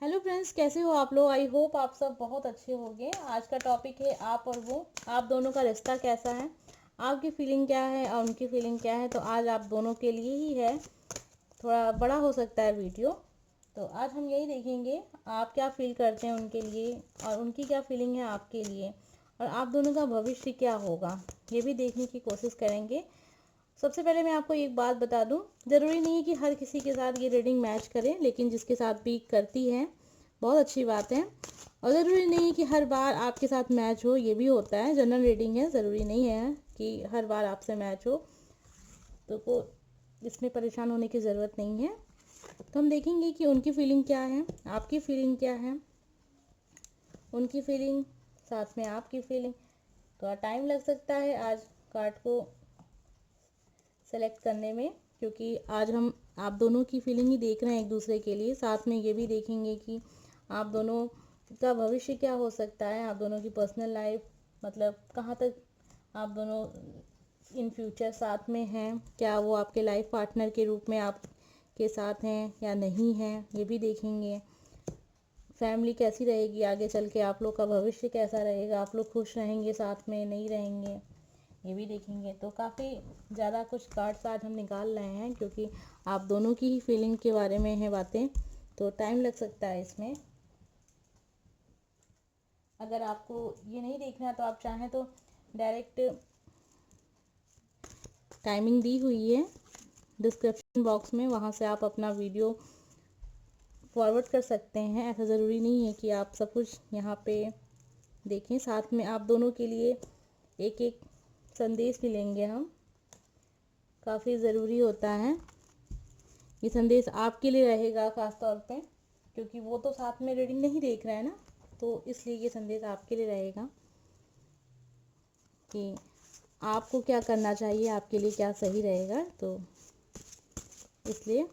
Hello friends, कैसे हो आप लोग। आई होप आप सब बहुत अच्छे होंगे। आज का टॉपिक है आप और वो, आप दोनों का रिश्ता कैसा है, आपकी फीलिंग क्या है और उनकी फीलिंग क्या है। तो आज आप दोनों के लिए ही है, थोड़ा बड़ा हो सकता है वीडियो। तो आज हम यही देखेंगे आप क्या फील करते हैं उनके लिए और उनकी क्या फीलिंग है आपके लिए, और आप दोनों का भविष्य क्या होगा ये भी देखने की कोशिश करेंगे। सबसे पहले मैं आपको एक बात बता दूं, ज़रूरी नहीं है कि हर किसी के साथ ये रीडिंग मैच करे, लेकिन जिसके साथ भी करती है बहुत अच्छी बात है। और ज़रूरी नहीं है कि हर बार आपके साथ मैच हो, ये भी होता है। जनरल रीडिंग है, ज़रूरी नहीं है कि हर बार आपसे मैच हो, तो को इसमें परेशान होने की ज़रूरत नहीं है। तो हम देखेंगे कि उनकी फीलिंग क्या है, आपकी फीलिंग क्या है, उनकी फीलिंग साथ में आपकी फीलिंग। थोड़ा टाइम लग सकता है आज कार्ड को सेलेक्ट करने में, क्योंकि आज हम आप दोनों की फीलिंग ही देख रहे हैं एक दूसरे के लिए। साथ में ये भी देखेंगे कि आप दोनों का भविष्य क्या हो सकता है, आप दोनों की पर्सनल लाइफ, मतलब कहाँ तक आप दोनों इन फ्यूचर साथ में हैं, क्या वो आपके लाइफ पार्टनर के रूप में आपके साथ हैं या नहीं हैं, ये भी देखेंगे। फैमिली कैसी रहेगी आगे चल के, आप लोग का भविष्य कैसा रहेगा, आप लोग खुश रहेंगे साथ में, नहीं रहेंगे, ये भी देखेंगे। तो काफ़ी ज़्यादा कुछ कार्ड्स आज हम निकाल रहे हैं, क्योंकि आप दोनों की ही फीलिंग के बारे में है बातें, तो टाइम लग सकता है इसमें। अगर आपको ये नहीं देखना तो आप चाहें तो डायरेक्ट टाइमिंग दी हुई है डिस्क्रिप्शन बॉक्स में, वहाँ से आप अपना वीडियो फॉरवर्ड कर सकते हैं। ऐसा ज़रूरी नहीं है कि आप सब कुछ यहाँ पे देखें। साथ में आप दोनों के लिए एक एक संदेश भी लेंगे हम, काफ़ी ज़रूरी होता है। ये संदेश आपके लिए रहेगा ख़ास तौर पे, क्योंकि वो तो साथ में रीडिंग नहीं देख रहा है ना, तो इसलिए ये संदेश आपके लिए रहेगा कि आपको क्या करना चाहिए, आपके लिए क्या सही रहेगा। तो इसलिए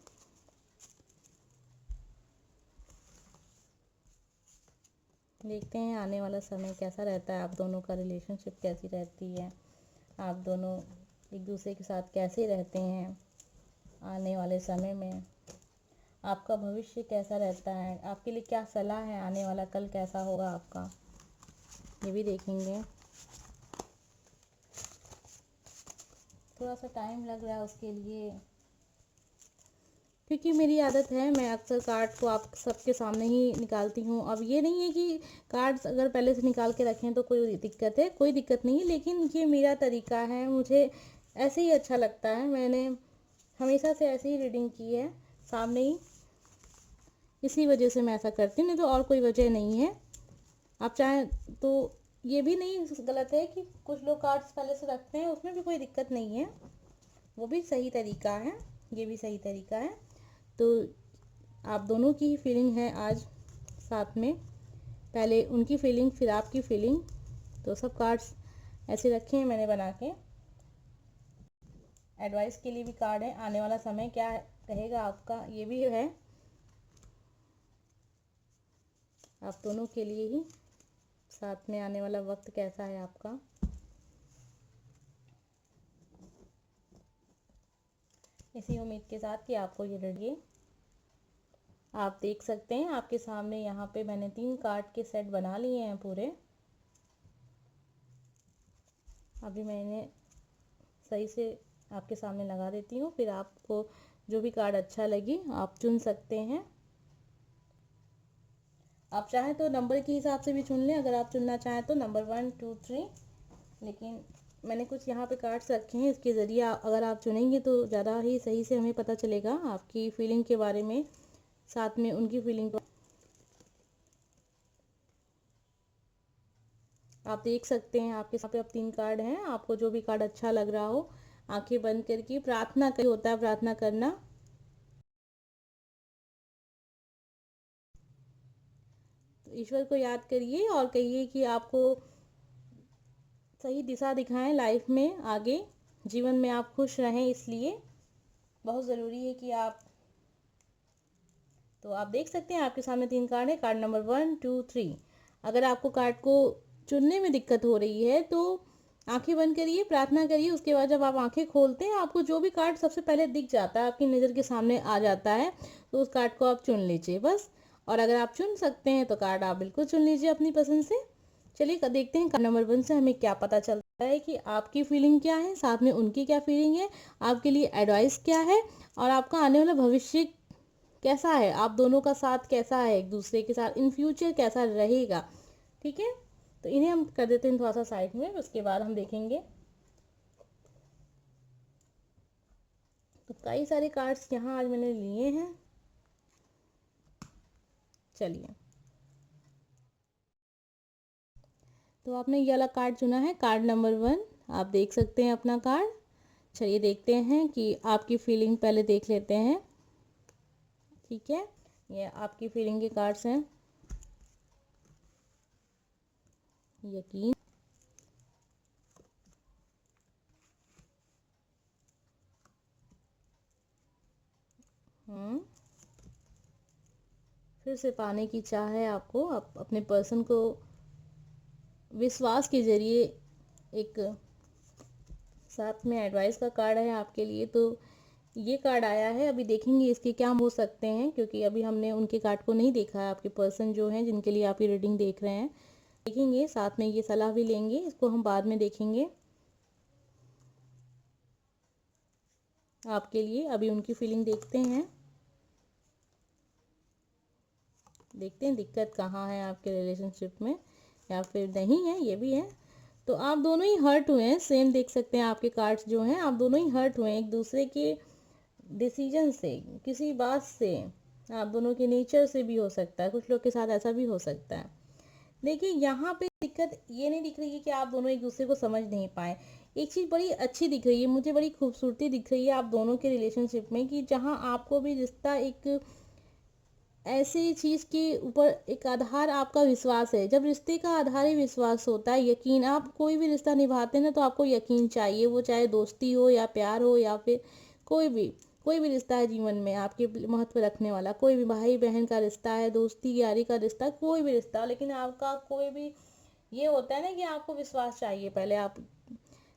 देखते हैं आने वाला समय कैसा रहता है, आप दोनों का रिलेशनशिप कैसी रहती है, आप दोनों एक दूसरे के साथ कैसे रहते हैं आने वाले समय में, आपका भविष्य कैसा रहता है, आपके लिए क्या सलाह है, आने वाला कल कैसा होगा आपका, ये भी देखेंगे। थोड़ा सा टाइम लग रहा है उसके लिए, क्योंकि मेरी आदत है, मैं अक्सर कार्ड को आप सबके सामने ही निकालती हूँ। अब ये नहीं है कि कार्ड्स अगर पहले से निकाल के रखें तो कोई दिक्कत है, कोई दिक्कत नहीं है, लेकिन ये मेरा तरीका है, मुझे ऐसे ही अच्छा लगता है। मैंने हमेशा से ऐसे ही रीडिंग की है सामने ही, इसी वजह से मैं ऐसा करती हूँ, नहीं तो और कोई वजह नहीं है। आप चाहें तो ये भी नहीं गलत है कि कुछ लोग कार्ड्स पहले से रखते हैं, उसमें भी कोई दिक्कत नहीं है, वो भी सही तरीका है, ये भी सही तरीका है। तो आप दोनों की ही फीलिंग है आज साथ में, पहले उनकी फीलिंग फिर आपकी फीलिंग। तो सब कार्ड्स ऐसे रखे हैं मैंने बना के। एडवाइस के लिए भी कार्ड है, आने वाला समय क्या रहेगा आपका ये भी है, आप दोनों के लिए ही साथ में आने वाला वक्त कैसा है आपका। इसी उम्मीद के साथ कि आपको ये लड़िए आप देख सकते हैं आपके सामने, यहाँ पे मैंने 3 कार्ड के सेट बना लिए हैं पूरे। अभी मैंने सही से आपके सामने लगा देती हूँ, फिर आपको जो भी कार्ड अच्छा लगे आप चुन सकते हैं। आप चाहें तो नंबर के हिसाब से भी चुन लें, अगर आप चुनना चाहें तो नंबर 1 2 3, लेकिन मैंने कुछ यहाँ पे कार्ड्स रखे हैं, इसके ज़रिए अगर आप चुनेंगे तो ज़्यादा ही सही से हमें पता चलेगा आपकी फीलिंग के बारे में, साथ में उनकी फीलिंग को आप देख सकते हैं। आपके साथ अब 3 कार्ड हैं, आपको जो भी कार्ड अच्छा लग रहा हो आंखें बंद करके प्रार्थना करिए, होता है प्रार्थना करना। तो ईश्वर को याद करिए और कहिए कि आपको सही दिशा दिखाएं लाइफ में, आगे जीवन में आप खुश रहें, इसलिए बहुत ज़रूरी है कि आप। तो आप देख सकते हैं आपके सामने 3 कार्ड है, कार्ड नंबर 1 2 3। अगर आपको कार्ड को चुनने में दिक्कत हो रही है तो आंखें बंद करिए, प्रार्थना करिए, उसके बाद जब आप आंखें खोलते हैं आपको जो भी कार्ड सबसे पहले दिख जाता है, आपकी नज़र के सामने आ जाता है, तो उस कार्ड को आप चुन लीजिए बस। और अगर आप चुन सकते हैं तो कार्ड आप बिल्कुल चुन लीजिए अपनी पसंद से। चलिए देखते हैं कार्ड नंबर 1 से हमें क्या पता चलता है कि आपकी फीलिंग क्या है, साथ में उनकी क्या फीलिंग है, आपके लिए एडवाइस क्या है और आपका आने वाला भविष्य कैसा है, आप दोनों का साथ कैसा है एक दूसरे के साथ, इन फ्यूचर कैसा रहेगा। ठीक है, तो इन्हें हम कर देते हैं थोड़ा सा साइड में, उसके बाद हम देखेंगे। तो कई सारे कार्ड्स यहाँ आज मैंने लिए हैं। चलिए, तो आपने ये वाला कार्ड चुना है, कार्ड नंबर 1। आप देख सकते हैं अपना कार्ड। चलिए देखते हैं कि आपकी फीलिंग पहले देख लेते हैं। ठीक है, ये आपकी फीलिंग के कार्ड्स हैं। यकीन, फिर से पाने की चाह है आपको, आप अपने पर्सन को विश्वास के जरिए। एक साथ में एडवाइस का कार्ड है आपके लिए, तो ये कार्ड आया है। अभी देखेंगे इसके क्या हो सकते हैं, क्योंकि अभी हमने उनके कार्ड को नहीं देखा है। आपके पर्सन जो हैं जिनके लिए आप ये रीडिंग देख रहे हैं, देखेंगे साथ में, ये सलाह भी लेंगे, इसको हम बाद में देखेंगे आपके लिए। अभी उनकी फीलिंग देखते हैं, देखते हैं दिक्कत कहाँ है आपके रिलेशनशिप में, या फिर नहीं है, ये भी है। तो आप दोनों ही हर्ट हुए हैं, सेम देख सकते हैं आपके कार्ड्स जो हैं, आप दोनों ही हर्ट हुए हैं एक दूसरे के डिसीजन से, किसी बात से, आप दोनों के नेचर से भी हो सकता है, कुछ लोग के साथ ऐसा भी हो सकता है। देखिए यहाँ पे दिक्कत ये नहीं दिख रही है कि आप दोनों एक दूसरे को समझ नहीं पाए। एक चीज़ बड़ी अच्छी दिख रही है मुझे, बड़ी खूबसूरती दिख रही है आप दोनों के रिलेशनशिप में, कि जहाँ आपको भी रिश्ता एक ऐसी चीज़ के ऊपर एक आधार आपका विश्वास है। जब रिश्ते का आधार ही विश्वास होता है, यकीन, आप कोई भी रिश्ता निभाते हैं ना तो आपको यकीन चाहिए, वो चाहे दोस्ती हो या प्यार हो या फिर कोई भी रिश्ता है जीवन में आपके महत्व रखने वाला, कोई भी भाई बहन का रिश्ता है, दोस्ती यारी का रिश्ता, कोई भी रिश्ता, लेकिन आपका कोई भी ये होता है ना कि आपको विश्वास चाहिए पहले आप।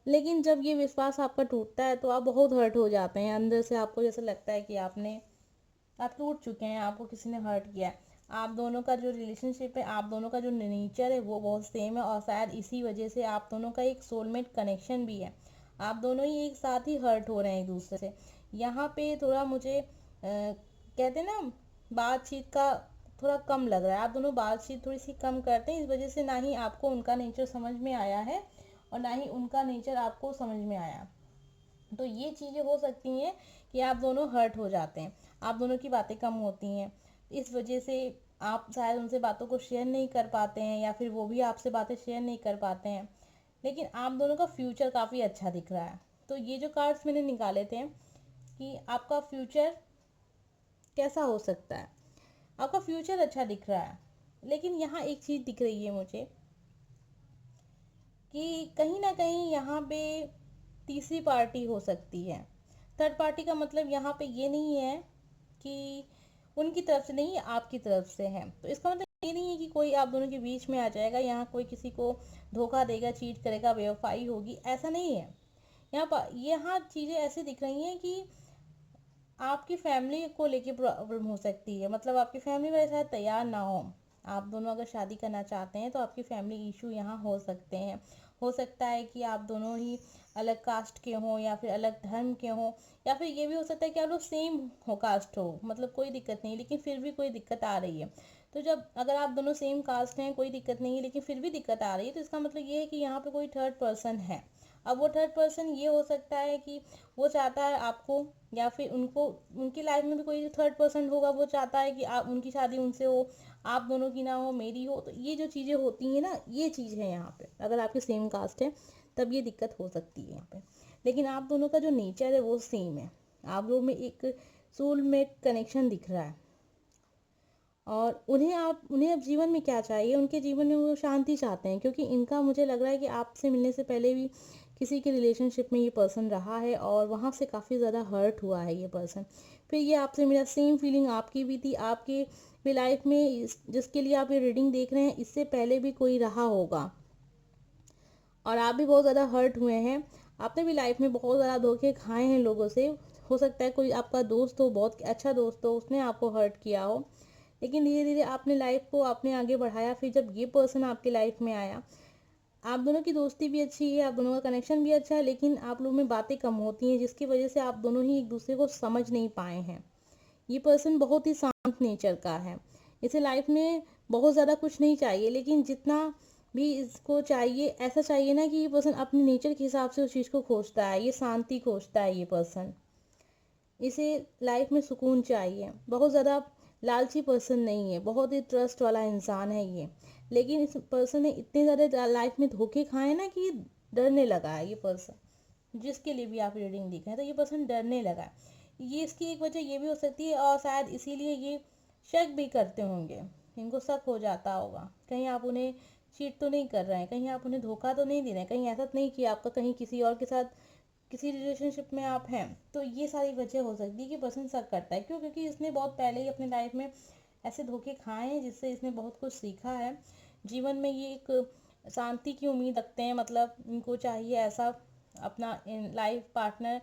लेकिन जब ये विश्वास आपका टूटता है तो आप बहुत हर्ट हो जाते हैं अंदर से, आपको जैसा लगता है कि आप टूट चुके हैं, आपको किसी ने हर्ट किया है। आप दोनों का जो रिलेशनशिप है, आप दोनों का जो नेचर है वो बहुत सेम है, और शायद इसी वजह से आप दोनों का एक सोलमेट कनेक्शन भी है। आप दोनों ही एक साथ ही हर्ट हो रहे हैं एक दूसरे से। यहाँ पे थोड़ा मुझे कहते हैं ना, बातचीत का थोड़ा कम लग रहा है। आप दोनों बातचीत थोड़ी सी कम करते हैं, इस वजह से ना ही आपको उनका नेचर समझ में आया है और ना ही उनका नेचर आपको समझ में आया। तो ये चीज़ें हो सकती हैं कि आप दोनों हर्ट हो जाते हैं, आप दोनों की बातें कम होती हैं, इस वजह से आप शायद उनसे बातों को शेयर नहीं कर पाते हैं, या फिर वो भी आपसे बातें शेयर नहीं कर पाते हैं। लेकिन आप दोनों का फ्यूचर काफ़ी अच्छा दिख रहा है। तो ये जो कार्ड्स मैंने निकाले थे कि आपका फ्यूचर कैसा हो सकता है, आपका फ्यूचर अच्छा दिख रहा है। लेकिन यहाँ एक चीज़ दिख रही है मुझे कि कहीं ना कहीं यहाँ पे तीसरी पार्टी हो सकती है। थर्ड पार्टी का मतलब यहाँ पे ये नहीं है कि उनकी तरफ से नहीं, आपकी तरफ से है। तो इसका मतलब ये नहीं है कि कोई आप दोनों के बीच में आ जाएगा, यहाँ कोई किसी को धोखा देगा, चीट करेगा, बेवफाई होगी, ऐसा नहीं है। यहाँ चीज़ें ऐसी दिख रही हैं कि आपकी फैमिली को लेके प्रॉब्लम हो सकती है, मतलब आपकी फैमिली वाले शायद तैयार ना हो। आप दोनों अगर शादी करना चाहते हैं तो आपकी फैमिली इशू यहाँ हो सकते हैं। हो सकता है कि आप दोनों ही अलग कास्ट के हों या फिर अलग धर्म के हों, या फिर ये भी हो सकता है कि आप लोग सेम हो कास्ट हो, मतलब कोई दिक्कत नहीं, लेकिन फिर भी कोई दिक्कत आ रही है। तो जब अगर आप दोनों सेम कास्ट हैं, कोई दिक्कत नहीं है, लेकिन फिर भी दिक्कत आ रही है, तो इसका मतलब ये है कि यहाँ पे कोई थर्ड पर्सन है। अब वो थर्ड पर्सन ये हो सकता है कि वो चाहता है आपको, या फिर उनको, उनकी लाइफ में भी कोई थर्ड पर्सन होगा, वो चाहता है कि आप, उनकी शादी उनसे हो, आप दोनों की ना हो, मेरी हो। तो ये जो चीज़ें होती हैं ना, ये चीज़ है यहाँ पे, अगर आपकी सेम कास्ट है तब ये दिक्कत हो सकती है यहाँ पे। लेकिन आप दोनों का जो नेचर है वो सेम है, आप लोग में एक सोलमेट कनेक्शन दिख रहा है। और उन्हें अब जीवन में क्या चाहिए, उनके जीवन में वो शांति चाहते हैं, क्योंकि इनका मुझे लग रहा है कि आपसे मिलने से पहले भी किसी के रिलेशनशिप में ये पर्सन रहा है और वहाँ से काफ़ी ज़्यादा हर्ट हुआ है ये पर्सन। फिर ये आपसे मिला, सेम फीलिंग आपकी भी थी, आपकी भी लाइफ में जिसके लिए आप ये रीडिंग देख रहे हैं, इससे पहले भी कोई रहा होगा और आप भी बहुत ज़्यादा हर्ट हुए हैं। आपने भी लाइफ में बहुत ज़्यादा धोखे खाए हैं लोगों से। हो सकता है कोई आपका दोस्त हो, बहुत अच्छा दोस्त हो, उसने आपको हर्ट किया हो। लेकिन धीरे धीरे आपने लाइफ को आपने आगे बढ़ाया। फिर जब ये पर्सन आपकी लाइफ में आया, आप दोनों की दोस्ती भी अच्छी है, आप दोनों का कनेक्शन भी अच्छा है, लेकिन आप लोगों में बातें कम होती हैं, जिसकी वजह से आप दोनों ही एक दूसरे को समझ नहीं पाए हैं। ये पर्सन बहुत ही शांत नेचर का है। इसे लाइफ में बहुत ज़्यादा कुछ नहीं चाहिए, लेकिन जितना भी इसको चाहिए, ऐसा चाहिए ना कि ये पर्सन अपने नेचर के हिसाब से उस चीज़ को खोजता है। ये शांति खोजता है ये पर्सन। इसे लाइफ में सुकून चाहिए। बहुत ज़्यादा लालची पर्सन नहीं है, बहुत ही ट्रस्ट वाला इंसान है ये। लेकिन इस पर्सन ने इतने ज़्यादा लाइफ में धोखे खाए ना कि डरने लगा है ये पर्सन। जिसके लिए भी आप रीडिंग देख रहे हैं तो ये पर्सन डरने लगा है। ये इसकी एक वजह ये भी हो सकती है, और शायद इसीलिए ये शक भी करते होंगे। इनको शक हो जाता होगा, कहीं आप उन्हें चीट तो नहीं कर रहे हैं, कहीं आप उन्हें धोखा तो नहीं दे रहे हैं, कहीं ऐसा तो नहीं कि आपका कहीं किसी और के साथ किसी रिलेशनशिप में आप हैं। तो ये सारी वजह हो सकती है कि पर्सन शक करता है। क्यों? क्योंकि इसने बहुत पहले ही अपने लाइफ में ऐसे धोखे खाए हैं, जिससे इसने बहुत कुछ सीखा है। जीवन में ये एक शांति की उम्मीद रखते हैं, मतलब इनको चाहिए ऐसा अपना लाइफ पार्टनर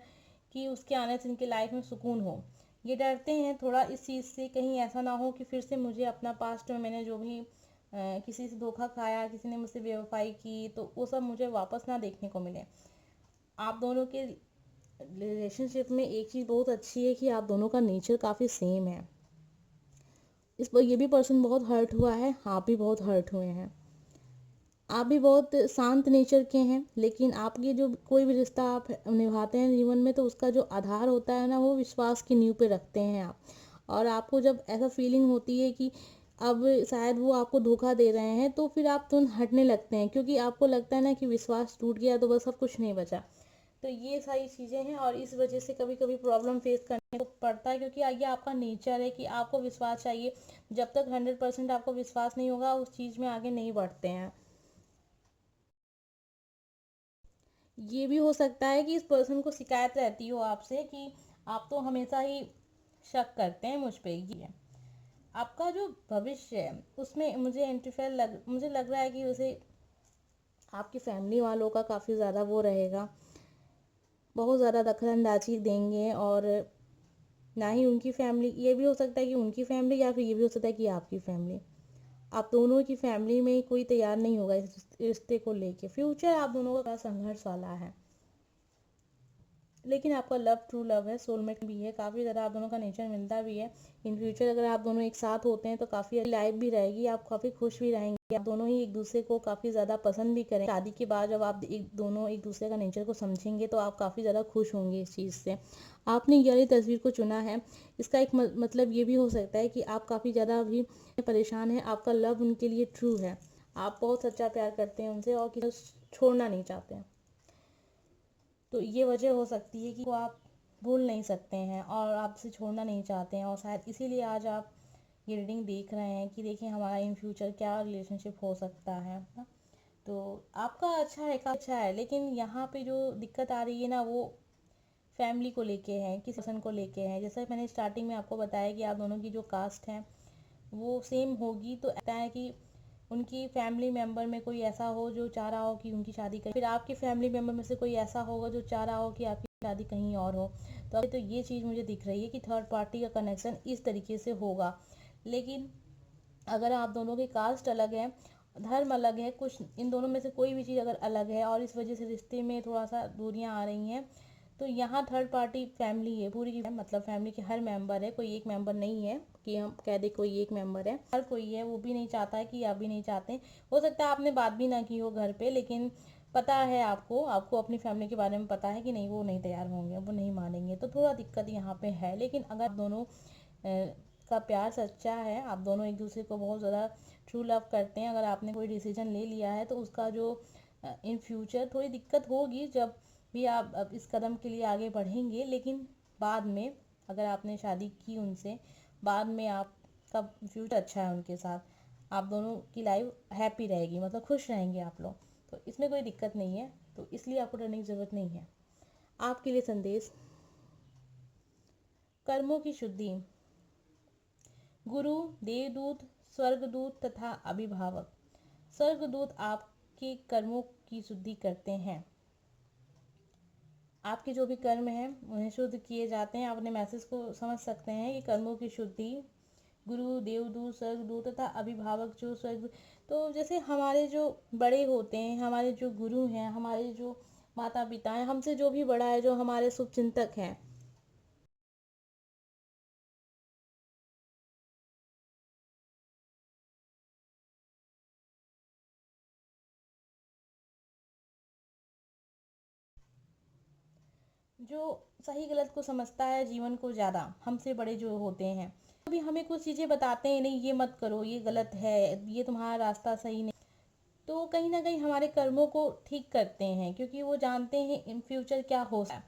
कि उसके आने से इनकी लाइफ में सुकून हो। ये डरते हैं थोड़ा इस चीज़ से, कहीं ऐसा ना हो कि फिर से मुझे अपना पास्ट में मैंने जो भी किसी से धोखा खाया, किसी ने मुझसे बेवफाई की, तो वो सब मुझे वापस ना देखने को मिले। आप दोनों के रिलेशनशिप में एक चीज़ बहुत अच्छी है कि आप दोनों का नेचर काफ़ी सेम है। इस पर ये भी पर्सन बहुत हर्ट हुआ है, आप भी बहुत हर्ट हुए हैं। आप भी बहुत शांत नेचर के हैं, लेकिन आपके जो कोई भी रिश्ता आप निभाते हैं जीवन में, तो उसका जो आधार होता है ना, वो विश्वास की नींव पे रखते हैं आप। और आपको जब ऐसा फीलिंग होती है कि अब शायद वो आपको धोखा दे रहे हैं, तो फिर आप तुरंत हटने लगते हैं, क्योंकि आपको लगता है ना कि विश्वास टूट गया तो बस अब कुछ नहीं बचा। तो ये सारी चीज़ें हैं, और इस वजह से कभी कभी प्रॉब्लम फेस करने को पड़ता है, क्योंकि ये आपका नेचर है कि आपको विश्वास चाहिए। जब तक 100% आपको विश्वास नहीं होगा, उस चीज़ में आगे नहीं बढ़ते हैं। ये भी हो सकता है कि इस पर्सन को शिकायत रहती हो आपसे कि आप तो हमेशा ही शक करते हैं मुझ पे। ये है आपका जो भविष्य है, उसमें मुझे लग रहा है कि वैसे आपकी फैमिली वालों का काफ़ी ज़्यादा वो रहेगा, बहुत ज़्यादा दखलंदाजी देंगे। और ना ही उनकी फैमिली, ये भी हो सकता है कि उनकी फैमिली, या फिर ये भी हो सकता है कि आपकी फैमिली, आप दोनों की फैमिली में कोई तैयार नहीं होगा इस रिश्ते को लेके। फ्यूचर आप दोनों का संघर्ष वाला है, लेकिन आपका लव ट्रू लव है, सोलमेट भी है, काफ़ी ज़्यादा आप दोनों का नेचर मिलता भी है। इन फ्यूचर अगर आप दोनों एक साथ होते हैं तो काफ़ी लाइफ भी रहेगी, आप काफ़ी खुश भी रहेंगे, आप दोनों ही एक दूसरे को काफ़ी ज़्यादा पसंद भी करें। शादी के बाद जब आप दोनों एक दूसरे का नेचर को समझेंगे तो आप काफ़ी ज़्यादा खुश होंगे इस चीज़ से। आपने ये वाली तस्वीर को चुना है, इसका एक मतलब ये भी हो सकता है कि आप काफ़ी ज़्यादा अभी परेशान हैं, आपका लव उनके लिए ट्रू है, आप बहुत सच्चा प्यार करते हैं उनसे और किसी को छोड़ना नहीं चाहते हैं। तो ये वजह हो सकती है कि वो आप भूल नहीं सकते हैं और आपसे छोड़ना नहीं चाहते हैं, और शायद इसीलिए आज आप ये रीडिंग देख रहे हैं कि देखिए हमारा इन फ्यूचर क्या रिलेशनशिप हो सकता है ना। तो आपका अच्छा है, काफ़ी अच्छा है, लेकिन यहाँ पे जो दिक्कत आ रही है ना, वो फैमिली को लेके है, किस पर्सन को लेके है। जैसा मैंने स्टार्टिंग में आपको बताया कि आप दोनों की जो कास्ट है वो सेम होगी, तो ऐसा है कि उनकी फैमिली मेम्बर में कोई ऐसा हो जो चाह रहा हो कि उनकी शादी करें, फिर आपके फैमिली मेम्बर में से कोई ऐसा होगा जो चाह रहा हो कि आपकी शादी कहीं और हो। तो अभी तो ये चीज़ मुझे दिख रही है कि थर्ड पार्टी का कनेक्शन इस तरीके से होगा। लेकिन अगर आप दोनों के कास्ट अलग है, धर्म अलग है, कुछ इन दोनों में से कोई भी चीज़ अगर अलग है और इस वजह से रिश्ते में थोड़ा सा दूरियां आ रही हैं, तो यहाँ थर्ड पार्टी फैमिली है पूरी की, मतलब फैमिली के हर मेंबर है, कोई एक मेंबर नहीं है कि हम कह दे कोई एक मेंबर है, हर कोई है। वो भी नहीं चाहता है कि आप भी नहीं चाहते। हो सकता है आपने बात भी ना की हो घर पे, लेकिन पता है आपको आपको अपनी फैमिली के बारे में पता है कि नहीं, वो नहीं तैयार होंगे, वो नहीं मानेंगे, तो थोड़ा दिक्कत यहाँ पे है। लेकिन अगर दोनों का प्यार सच्चा है, आप दोनों एक दूसरे को बहुत ज़्यादा ट्रू लव करते हैं, अगर आपने कोई डिसीजन ले लिया है, तो उसका जो इन फ्यूचर थोड़ी दिक्कत होगी जब भी आप अब इस कदम के लिए आगे बढ़ेंगे, लेकिन बाद में अगर आपने शादी की उनसे, बाद में आपका फ्यूचर अच्छा है उनके साथ, आप दोनों की लाइफ हैप्पी रहेगी, मतलब खुश रहेंगे आप लोग, तो इसमें कोई दिक्कत नहीं है। तो इसलिए आपको डरने की ज़रूरत नहीं है। आपके लिए संदेश, कर्मों की शुद्धि, गुरु, देवदूत, स्वर्गदूत तथा अभिभावक। स्वर्गदूत आपके कर्मों की शुद्धि करते हैं, आपके जो भी कर्म हैं उन्हें शुद्ध किए जाते हैं। आप अपने मैसेज को समझ सकते हैं कि कर्मों की शुद्धि गुरु, देवदूत, स्वर्गदूत तथा अभिभावक जो स्वर्ग। तो जैसे हमारे जो बड़े होते हैं, हमारे जो गुरु हैं, हमारे जो माता पिता हैं, हमसे जो भी बड़ा है, जो हमारे शुभचिंतक हैं, जो सही गलत को समझता है, जीवन को ज़्यादा हमसे बड़े जो होते हैं, अभी हमें कुछ चीज़ें बताते हैं, नहीं ये मत करो, ये गलत है, ये तुम्हारा रास्ता सही नहीं। तो कहीं ना कहीं हमारे कर्मों को ठीक करते हैं, क्योंकि वो जानते हैं इन फ्यूचर क्या हो सकता है।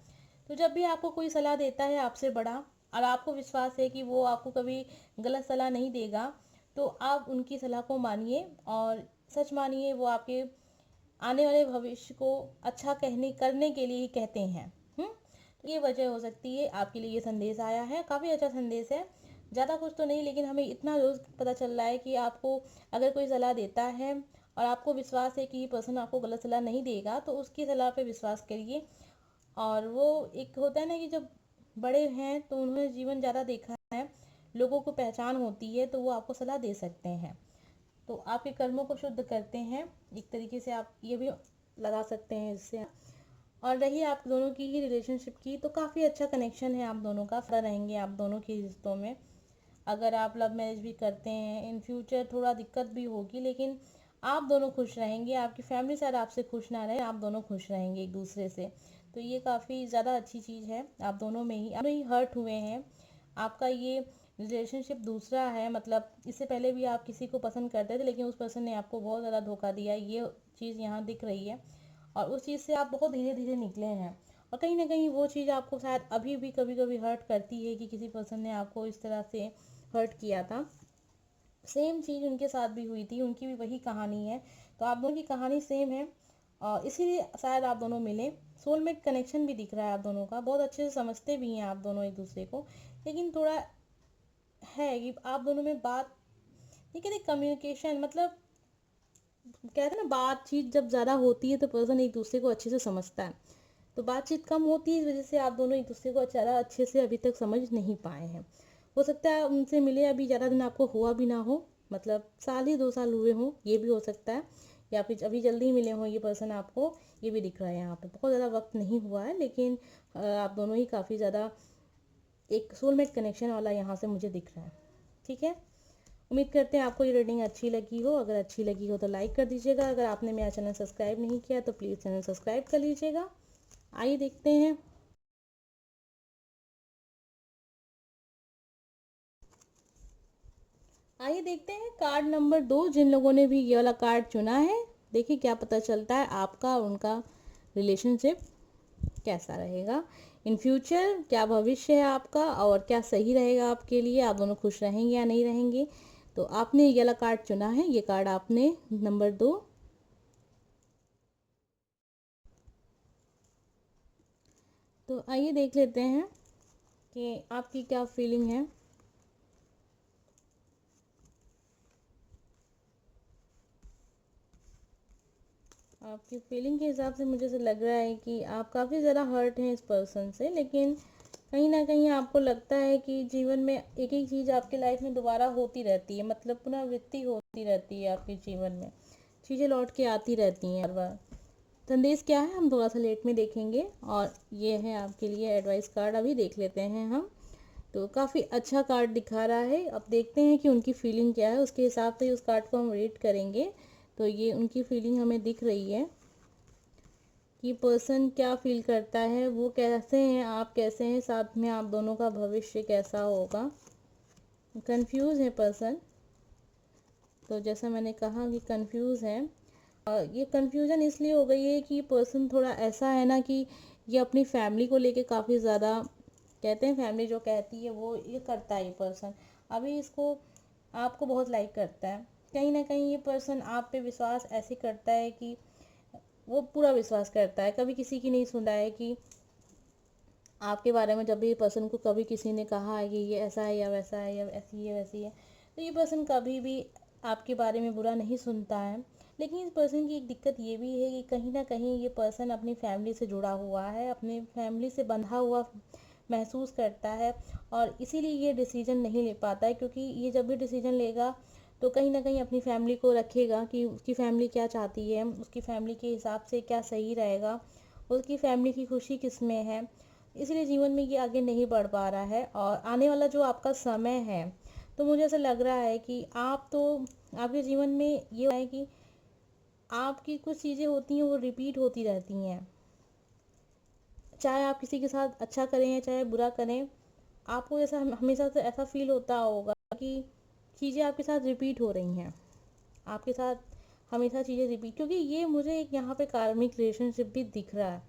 तो जब भी आपको कोई सलाह देता है आपसे बड़ा, और आपको विश्वास है कि वो आपको कभी गलत सलाह नहीं देगा, तो आप उनकी सलाह को मानिए और सच मानिए, वो आपके आने वाले भविष्य को अच्छा कहने करने के लिए ही कहते हैं। तो ये वजह हो सकती है आपके लिए ये संदेश आया है, काफ़ी अच्छा संदेश है। ज़्यादा कुछ तो नहीं, लेकिन हमें इतना रोज़ पता चल रहा है कि आपको अगर कोई सलाह देता है और आपको विश्वास है कि ये पर्सन आपको गलत सलाह नहीं देगा, तो उसकी सलाह पे विश्वास करिए। और वो एक होता है ना कि जब बड़े हैं तो उन्होंने जीवन ज़्यादा देखा है, लोगों को पहचान होती है, तो वो आपको सलाह दे सकते हैं। तो आपके कर्मों को शुद्ध करते हैं, एक तरीके से आप ये भी लगा सकते हैं इससे। और रही आप दोनों की ही रिलेशनशिप की, तो काफ़ी अच्छा कनेक्शन है आप दोनों का, फरा रहेंगे आप दोनों के रिश्तों में। अगर आप लव मैरिज भी करते हैं, इन फ्यूचर थोड़ा दिक्कत भी होगी, लेकिन आप दोनों खुश रहेंगे, आपकी फैमिली शायद आपसे खुश ना रहे, आप दोनों खुश रहेंगे एक दूसरे से। तो ये काफ़ी ज़्यादा अच्छी चीज़ है, आप दोनों में ही, आप दोनों ही हर्ट हुए हैं। आपका ये रिलेशनशिप दूसरा है, मतलब इससे पहले भी आप किसी को पसंद करते थे, लेकिन उस पर्सन ने आपको बहुत ज़्यादा धोखा दिया, ये चीज़ यहाँ दिख रही है। और उस चीज़ से आप बहुत धीरे धीरे निकले हैं, और कहीं ना कहीं वो चीज़ आपको शायद अभी भी कभी कभी हर्ट करती है कि किसी पर्सन ने आपको इस तरह से हर्ट किया था। सेम चीज़ उनके साथ भी हुई थी, उनकी भी वही कहानी है। तो आप दोनों की कहानी सेम है, और इसीलिए शायद आप दोनों मिले। सोलमेट कनेक्शन भी दिख रहा है आप दोनों का, बहुत अच्छे से समझते भी हैं आप दोनों एक दूसरे को। लेकिन थोड़ा है कि आप दोनों में बात नहीं कहते, कम्युनिकेशन मतलब कहते हैं ना, बातचीत जब ज़्यादा होती है तो पर्सन एक दूसरे को अच्छे से समझता है। तो बातचीत कम होती है, इस वजह से आप दोनों एक दूसरे को ज़्यादा अच्छे से अभी तक समझ नहीं पाए हैं। हो सकता है उनसे मिले अभी ज़्यादा दिन आपको हुआ भी ना हो, मतलब साल ही 2 साल हुए हों, ये भी हो सकता है। या फिर अभी जल्दी ही मिले हों ये पर्सन आपको, ये भी दिख रहा है यहाँ पे, बहुत ज़्यादा वक्त नहीं हुआ है, लेकिन आप दोनों ही काफ़ी ज़्यादा एक सोलमेट कनेक्शन वाला यहाँ से मुझे दिख रहा है। ठीक है, उम्मीद करते हैं आपको ये रीडिंग अच्छी लगी हो। अगर अच्छी लगी हो तो लाइक कर दीजिएगा, अगर आपने मेरा चैनल सब्सक्राइब नहीं किया तो प्लीज़ चैनल सब्सक्राइब कर लीजिएगा। आइए देखते हैं। आइए देखते हैं कार्ड नंबर 2, जिन लोगों ने भी ये वाला कार्ड चुना है, देखिए क्या पता चलता है आपका और उनका रिलेशनशिप कैसा रहेगा इन फ्यूचर, क्या भविष्य है आपका और क्या सही रहेगा आपके लिए, आप दोनों खुश रहेंगे या नहीं रहेंगे। तो आपने ये वाला कार्ड चुना है, ये कार्ड आपने नंबर 2। तो आइए देख लेते हैं कि आपकी क्या फीलिंग है। आपकी फीलिंग के हिसाब से मुझे से लग रहा है कि आप काफ़ी ज़्यादा हर्ट हैं इस पर्सन से, लेकिन कहीं ना कहीं आपको लगता है कि जीवन में एक एक चीज़ आपकी लाइफ में दोबारा होती रहती है, मतलब पुनरावृत्ति होती रहती है आपके जीवन में, चीज़ें लौट के आती रहती हैं हर बार। संदेश क्या है हम थोड़ा सा लेट में देखेंगे, और ये है आपके लिए एडवाइस कार्ड, अभी देख लेते हैं हम। तो काफ़ी अच्छा कार्ड दिखा रहा है, अब देखते हैं कि उनकी फीलिंग क्या है, उसके हिसाब से उस कार्ड को हम रीड करेंगे। तो ये उनकी फीलिंग हमें दिख रही है कि पर्सन क्या फील करता है, वो कैसे हैं, आप कैसे हैं, साथ में आप दोनों का भविष्य कैसा होगा। कंफ्यूज है पर्सन, तो जैसा मैंने कहा कि कंफ्यूज है। ये कंफ्यूजन इसलिए हो गई है कि पर्सन थोड़ा ऐसा है ना कि ये अपनी फैमिली को लेके काफ़ी ज़्यादा, कहते हैं फैमिली जो कहती है वो ये करता है ये पर्सन। अभी इसको आपको बहुत लाइक करता है, कहीं ना कहीं ये पर्सन आप पे विश्वास ऐसे करता है कि वो पूरा विश्वास करता है, कभी किसी की नहीं सुना है कि आपके बारे में, जब भी पर्सन को कभी किसी ने कहा है कि ये ऐसा है या वैसा है या ऐसी है वैसी है, तो ये पर्सन कभी भी आपके बारे में बुरा नहीं सुनता है। लेकिन इस पर्सन की एक दिक्कत ये भी है कि कहीं ना कहीं ये पर्सन अपनी फैमिली से जुड़ा हुआ है, अपनी फैमिली से बंधा हुआ महसूस करता है और इसीलिए ये डिसीजन नहीं ले पाता है, क्योंकि ये जब भी डिसीजन लेगा तो कहीं ना कहीं अपनी फैमिली को रखेगा कि उसकी फैमिली क्या चाहती है, उसकी फैमिली के हिसाब से क्या सही रहेगा, उसकी फैमिली की खुशी किस में है। इसलिए जीवन में ये आगे नहीं बढ़ पा रहा है। और आने वाला जो आपका समय है, तो मुझे ऐसा लग रहा है कि आप तो आपके जीवन में ये है कि आपकी कुछ चीज़ें होती हैं वो रिपीट होती रहती हैं, चाहे आप किसी के साथ अच्छा करें या चाहे बुरा करें, आपको ऐसा हमेशा से ऐसा फील होता होगा कि चीज़ें आपके साथ रिपीट हो रही हैं, आपके साथ हमेशा चीज़ें रिपीट, क्योंकि ये मुझे एक यहाँ पे कार्मिक रिलेशनशिप भी दिख रहा है।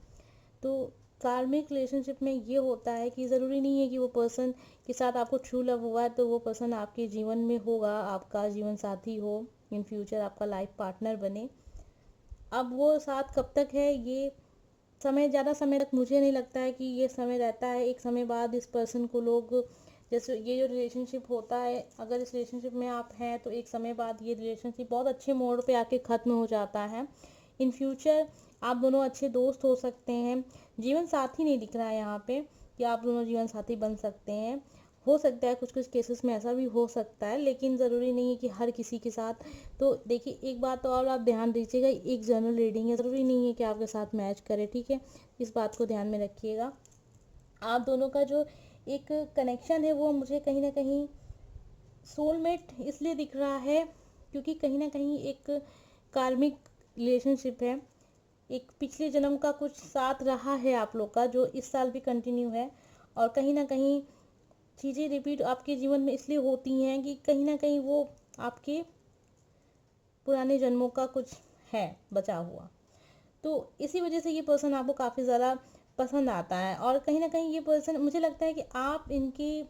तो कार्मिक रिलेशनशिप में ये होता है कि ज़रूरी नहीं है कि वो पर्सन के साथ आपको ट्रू लव हुआ है तो वो पर्सन आपके जीवन में होगा, आपका जीवन साथी हो, इन फ्यूचर आपका लाइफ पार्टनर बने। अब वो साथ कब तक है, ये समय ज़्यादा समय तक मुझे नहीं लगता है कि ये समय रहता है। एक समय बाद इस पर्सन को लोग, जैसे ये जो रिलेशनशिप होता है, अगर इस रिलेशनशिप में आप हैं तो एक समय बाद ये रिलेशनशिप बहुत अच्छे मोड़ पे आके ख़त्म हो जाता है। इन फ्यूचर आप दोनों अच्छे दोस्त हो सकते हैं। जीवन साथी नहीं दिख रहा है यहाँ पे कि आप दोनों जीवन साथी बन सकते हैं। हो सकता है कुछ कुछ केसेस में ऐसा भी हो सकता है, लेकिन ज़रूरी नहीं है कि हर किसी के साथ। तो देखिए, एक बात तो और आप ध्यान दीजिएगा, एक जनरल रीडिंग है, ज़रूरी नहीं है कि आपके साथ मैच करे, ठीक है। इस बात को ध्यान में रखिएगा। आप दोनों का जो एक कनेक्शन है वो मुझे कहीं ना कहीं सोलमेट इसलिए दिख रहा है क्योंकि कहीं ना कहीं एक कार्मिक रिलेशनशिप है, एक पिछले जन्म का कुछ साथ रहा है आप लोग का जो इस साल भी कंटिन्यू है। और कहीं ना कहीं चीज़ें रिपीट आपके जीवन में इसलिए होती हैं कि कहीं ना कहीं वो आपके पुराने जन्मों का कुछ है बचा हुआ। तो इसी वजह से ये पर्सन आपको काफ़ी ज़्यादा पसंद आता है। और कहीं ना कहीं ये पर्सन, मुझे लगता है कि आप इनकी,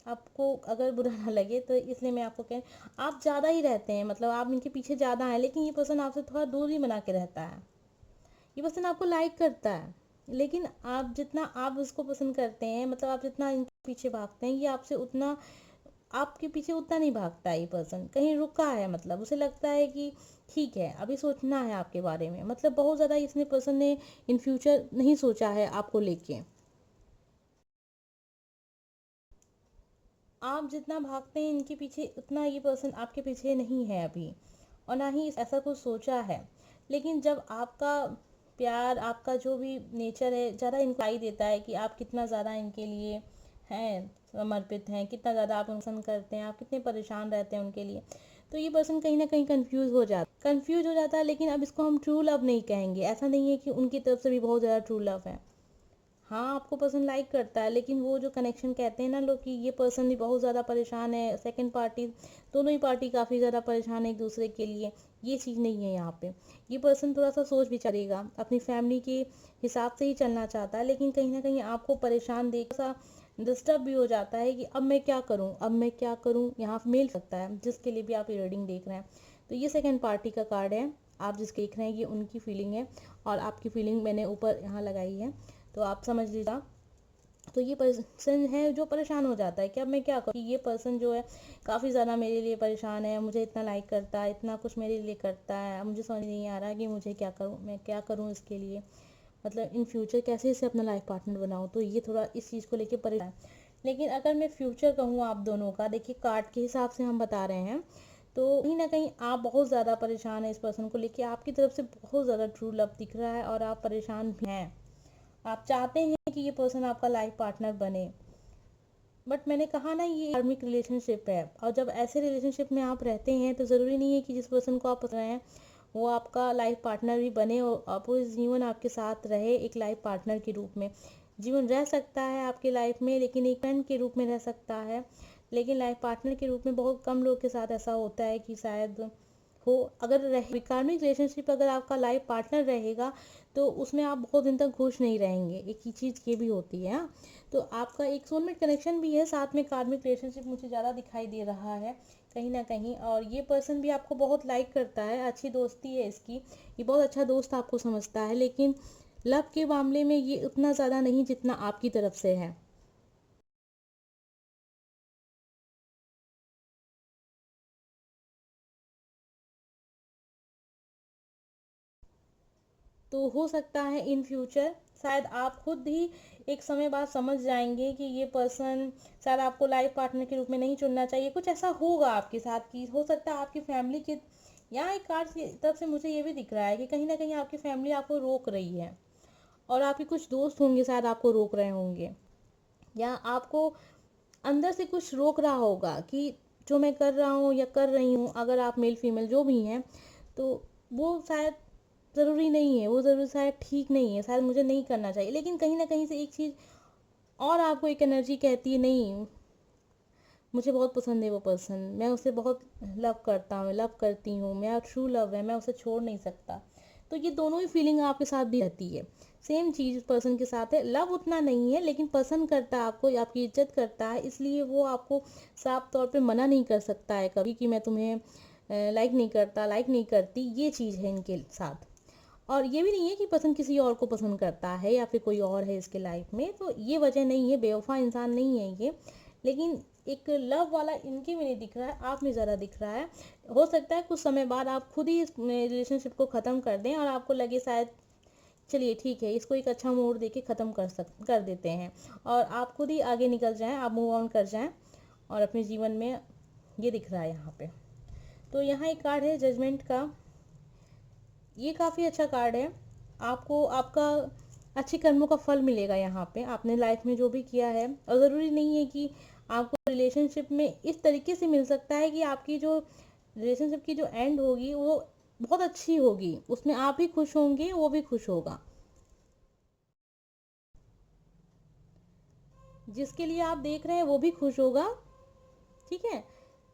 आपको अगर बुरा ना लगे तो इसलिए मैं आपको कह, आप ज़्यादा ही रहते हैं, मतलब आप इनके पीछे ज़्यादा हैं, लेकिन ये पर्सन आपसे थोड़ा दूरी बना के रहता है। ये पर्सन आपको लाइक करता है, लेकिन आप जितना आप उसको पसंद करते हैं, मतलब आप जितना इनके पीछे भागते हैं, ये आपसे उतना आपके पीछे उतना नहीं भागता है। ये पर्सन कहीं रुका है, मतलब उसे लगता है कि ठीक है अभी सोचना है आपके बारे में, मतलब बहुत ज़्यादा इसने पर्सन ने इन फ्यूचर नहीं सोचा है आपको लेके। आप जितना भागते हैं इनके पीछे, उतना ये पर्सन आपके पीछे नहीं है अभी, और ना ही ऐसा कुछ सोचा है। लेकिन जब आपका प्यार, आपका जो भी नेचर है, ज़्यादा इनको दिखाई देता है कि आप कितना ज़्यादा इनके लिए हैं, समर्पित हैं, कितना ज़्यादा आप उनको पसंद करते हैं, आप कितने परेशान रहते हैं उनके लिए, तो ये पर्सन कहीं ना कहीं कंफ्यूज हो जाता है। लेकिन अब इसको हम ट्रू लव नहीं कहेंगे, ऐसा नहीं है कि उनकी तरफ से भी बहुत ज़्यादा ट्रू लव है। हाँ, आपको पर्सन लाइक करता है, लेकिन वो जो कनेक्शन कहते हैं ना लोग कि ये पर्सन भी बहुत ज़्यादा परेशान है, सेकंड पार्टी, दोनों ही पार्टी काफ़ी ज़्यादा परेशान है एक दूसरे के लिए, ये चीज़ नहीं है यहाँ पे। ये पर्सन थोड़ा सा सोच विचारेगा, अपनी फैमिली के हिसाब से ही चलना चाहता है, लेकिन कहीं ना कहीं आपको परेशान देख सा डिस्टर्ब भी हो जाता है कि अब मैं क्या करूँ, अब मैं क्या करूँ, यहाँ मिल सकता है जिसके लिए भी आप ये रीडिंग देख रहे हैं। तो ये सेकेंड पार्टी का कार्ड है, आप जिसके देख रहे हैं ये उनकी फीलिंग है, और आपकी फीलिंग मैंने ऊपर यहाँ लगाई है, तो आप समझ लीजिएगा। तो ये पर्सन है जो परेशान हो जाता है कि अब मैं क्या करूँ, कि ये पर्सन जो है काफ़ी ज़्यादा मेरे लिए परेशान है, मुझे इतना लाइक करता है, इतना कुछ मेरे लिए करता है, अब मुझे समझ नहीं आ रहा कि मुझे क्या करूँ, मैं क्या करूँ इसके लिए, मतलब इन फ्यूचर कैसे इसे अपना लाइफ पार्टनर बनाऊँ। तो ये थोड़ा इस चीज़ को लेके परेशान है। लेकिन अगर मैं फ्यूचर कहूँ आप दोनों का, देखिए कार्ड के हिसाब से हम बता रहे हैं, तो कहीं ना कहीं आप बहुत ज़्यादा परेशान हैं इस पर्सन को लेके, आपकी तरफ से बहुत ज़्यादा ट्रू लव दिख रहा है और आप परेशान भी हैं। आप चाहते हैं कि ये पर्सन आपका लाइफ पार्टनर बने, बट मैंने कहा ना ये कार्मिक रिलेशनशिप है, और जब ऐसे रिलेशनशिप में आप रहते हैं तो ज़रूरी नहीं है कि जिस पर्सन को आप पसंद रहे हैं वो आपका लाइफ पार्टनर भी बने और आप वो जीवन आपके साथ रहे एक लाइफ पार्टनर के रूप में। जीवन रह सकता है आपके लाइफ में, लेकिन एक फ्रेंड के रूप में रह सकता है, लेकिन लाइफ पार्टनर के रूप में बहुत कम लोग के साथ ऐसा होता है कि शायद हो। अगर कार्मिक रिलेशनशिप अगर आपका लाइफ पार्टनर रहेगा तो उसमें आप बहुत दिन तक खुश नहीं रहेंगे, एक ही चीज़ ये भी होती है। हाँ? तो आपका एक सोलमेट कनेक्शन भी है, साथ में कार्मिक रिलेशनशिप मुझे ज़्यादा दिखाई दे रहा है कहीं ना कहीं। और ये पर्सन भी आपको बहुत लाइक करता है, अच्छी दोस्ती है इसकी, ये बहुत अच्छा दोस्त आपको समझता है, लेकिन लव के मामले में ये उतना ज़्यादा नहीं जितना आपकी तरफ से है। तो हो सकता है इन फ्यूचर शायद आप खुद ही एक समय बाद समझ जाएंगे कि ये पर्सन शायद आपको लाइफ पार्टनर के रूप में नहीं चुनना चाहिए। कुछ ऐसा होगा आपके साथ कि हो सकता है आपकी फैमिली के, यहाँ एक कार्ड की तरफ से मुझे ये भी दिख रहा है कि कहीं ना कहीं आपकी फैमिली आपको रोक रही है, और आपके कुछ दोस्त होंगे शायद आपको रोक रहे होंगे, या आपको अंदर से कुछ रोक रहा होगा कि जो मैं कर रहा हूँ या कर रही हूँ, अगर आप मेल फीमेल जो भी हैं, तो वो शायद ज़रूरी नहीं है, वो ज़रूरी शायद ठीक नहीं है, शायद मुझे नहीं करना चाहिए। लेकिन कहीं ना कहीं से एक चीज़ और आपको एक एनर्जी कहती है नहीं, मुझे बहुत पसंद है वो पर्सन, मैं उसे बहुत लव करता हूँ, लव करती हूँ, मेरा ट्रू लव है, मैं उसे छोड़ नहीं सकता। तो ये दोनों ही फीलिंग आपके साथ भी रहती है। सेम चीज़ उस पर्सन के साथ है, लव उतना नहीं है लेकिन पसंद करता है आपको, आपकी इज्जत करता है, इसलिए वो आपको साफ तौर पे मना नहीं कर सकता है कभी कि मैं तुम्हें लाइक नहीं करता, लाइक नहीं करती। ये चीज़ है इनके साथ। और ये भी नहीं है कि पसंद किसी और को पसंद करता है या फिर कोई और है इसके लाइफ में, तो ये वजह नहीं है, बेवफा इंसान नहीं है ये। लेकिन एक लव वाला इनके में नहीं दिख रहा है, आप में ज़्यादा दिख रहा है। हो सकता है कुछ समय बाद आप खुद ही इस रिलेशनशिप को ख़त्म कर दें और आपको लगे शायद चलिए ठीक है, इसको एक अच्छा मोड़ दे के ख़त्म कर देते हैं, और आप खुद ही आगे निकल जाएं, आप मूव ऑन कर जाएं और अपने जीवन में। ये दिख रहा है यहाँ पे। तो यहाँ एक कार्ड है जजमेंट का, ये काफ़ी अच्छा कार्ड है। आपको आपका अच्छे कर्मों का फल मिलेगा यहाँ पे, आपने लाइफ में जो भी किया है। और ज़रूरी नहीं है कि आपको रिलेशनशिप में इस तरीके से मिल सकता है कि आपकी जो रिलेशनशिप की जो एंड होगी वो बहुत अच्छी होगी, उसमें आप भी खुश होंगे, वो भी खुश होगा, जिसके लिए आप देख रहे हैं वो भी खुश होगा। ठीक है,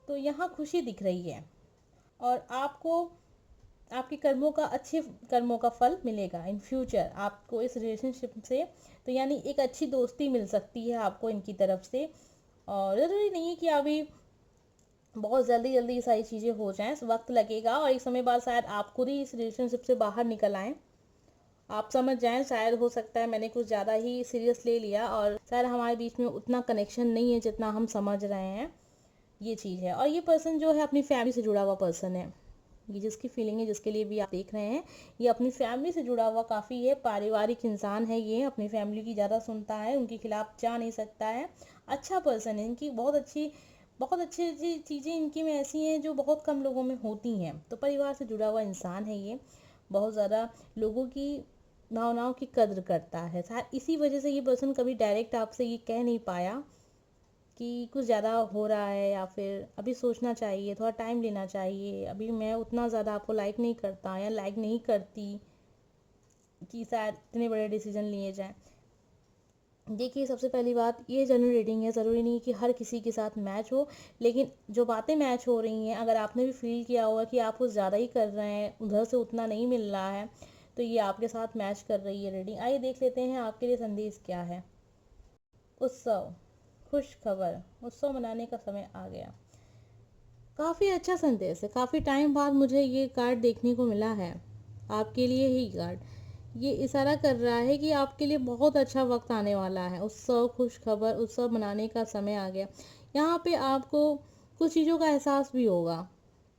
तो यहाँ खुशी दिख रही है, और आपको आपके कर्मों का, अच्छे कर्मों का फल मिलेगा इन फ्यूचर आपको इस रिलेशनशिप से। तो यानी एक अच्छी दोस्ती मिल सकती है आपको इनकी तरफ से। और ज़रूरी नहीं है कि अभी बहुत जल्दी जल्दी ये सारी चीज़ें हो जाएं, वक्त लगेगा, और एक समय बाद शायद आप खुद ही इस रिलेशनशिप से बाहर निकल आएँ, आप समझ जाएं शायद, हो सकता है मैंने कुछ ज़्यादा ही सीरियस ले लिया और शायद हमारे बीच में उतना कनेक्शन नहीं है जितना हम समझ रहे हैं। ये चीज़ है। और ये पर्सन जो है अपनी फैमिली से जुड़ा हुआ पर्सन है, ये जिसकी फीलिंग है, जिसके लिए भी आप देख रहे हैं, ये अपनी फैमिली से जुड़ा हुआ काफ़ी है, पारिवारिक इंसान है ये, अपनी फैमिली की ज़्यादा सुनता है, उनके खिलाफ जा नहीं सकता है। अच्छा पर्सन है, इनकी बहुत अच्छी अच्छी चीज़ें इनकी में ऐसी हैं जो बहुत कम लोगों में होती हैं। तो परिवार से जुड़ा हुआ इंसान है ये, बहुत ज़्यादा लोगों की भावनाओं की कद्र करता है। शायद इसी वजह से ये पर्सन कभी डायरेक्ट आपसे ये कह नहीं पाया कि कुछ ज़्यादा हो रहा है, या फिर अभी सोचना चाहिए, थोड़ा टाइम लेना चाहिए, अभी मैं उतना ज़्यादा आपको लाइक नहीं करता या लाइक नहीं करती कि शायद इतने बड़े डिसीजन लिए जाएं। देखिए, सबसे पहली बात, ये जनरल रीडिंग है, ज़रूरी नहीं कि हर किसी के साथ मैच हो, लेकिन जो बातें मैच हो रही हैं, अगर आपने भी फील किया होगा कि आप कुछ ज़्यादा ही कर रहे हैं, उधर से उतना नहीं मिल रहा है, तो ये आपके साथ मैच कर रही है रीडिंग। आइए देख लेते हैं आपके लिए संदेश क्या है। उत्सव, खुश खबर, उत्सव मनाने का समय आ गया। काफ़ी अच्छा संदेश है, काफ़ी टाइम बाद मुझे ये कार्ड देखने को मिला है, आपके लिए ही कार्ड। ये इशारा कर रहा है कि आपके लिए बहुत अच्छा वक्त आने वाला है, उत्सव, खुश खबर, उत्सव मनाने का समय आ गया। यहाँ पे आपको कुछ चीज़ों का एहसास भी होगा।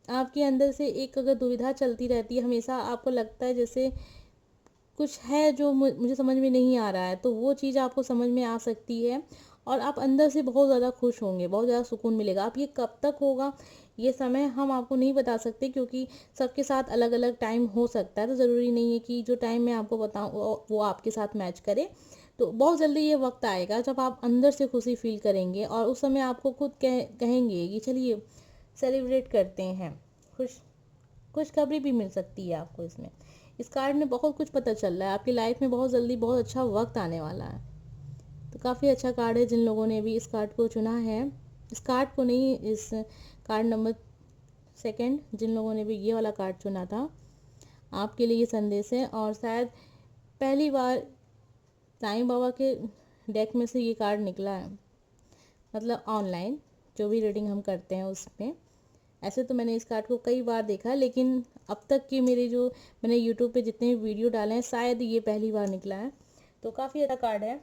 आपके अंदर से एक अगर दुविधा चलती रहती है, हमेशा आपको लगता है जैसे कुछ है जो मुझे समझ में नहीं आ रहा है, तो वो चीज़ आपको समझ में आ सकती है, और आप अंदर से बहुत ज़्यादा खुश होंगे, बहुत ज़्यादा सुकून मिलेगा। अब ये कब तक होगा, ये समय हम आपको नहीं बता सकते, क्योंकि सबके साथ अलग अलग टाइम हो सकता है, तो ज़रूरी नहीं है कि जो टाइम मैं आपको बताऊँ वो आपके साथ मैच करे। तो बहुत जल्दी ये वक्त आएगा जब आप अंदर से खुशी फील करेंगे, और उस समय आपको खुद कहेंगे कि चलिए सेलिब्रेट करते हैं। खुश खुशखबरी भी मिल सकती है आपको इसमें। इस कार्ड में बहुत कुछ पता चल रहा है, आपकी लाइफ में बहुत जल्दी बहुत अच्छा वक्त आने वाला है। तो काफ़ी अच्छा कार्ड है, जिन लोगों ने भी इस कार्ड को चुना है, इस कार्ड को नहीं, इस कार्ड नंबर सेकंड, जिन लोगों ने भी ये वाला कार्ड चुना था, आपके लिए ये संदेश है। और शायद पहली बार साईं बाबा के डेक में से ये कार्ड निकला है, मतलब ऑनलाइन जो भी रीडिंग हम करते हैं उसमें। ऐसे तो मैंने इस कार्ड को कई बार देखा, लेकिन अब तक की मेरे जो मैंने यूट्यूब पे जितने भी वीडियो डाले हैं, शायद ये पहली बार निकला है। तो काफ़ी अच्छा कार्ड है।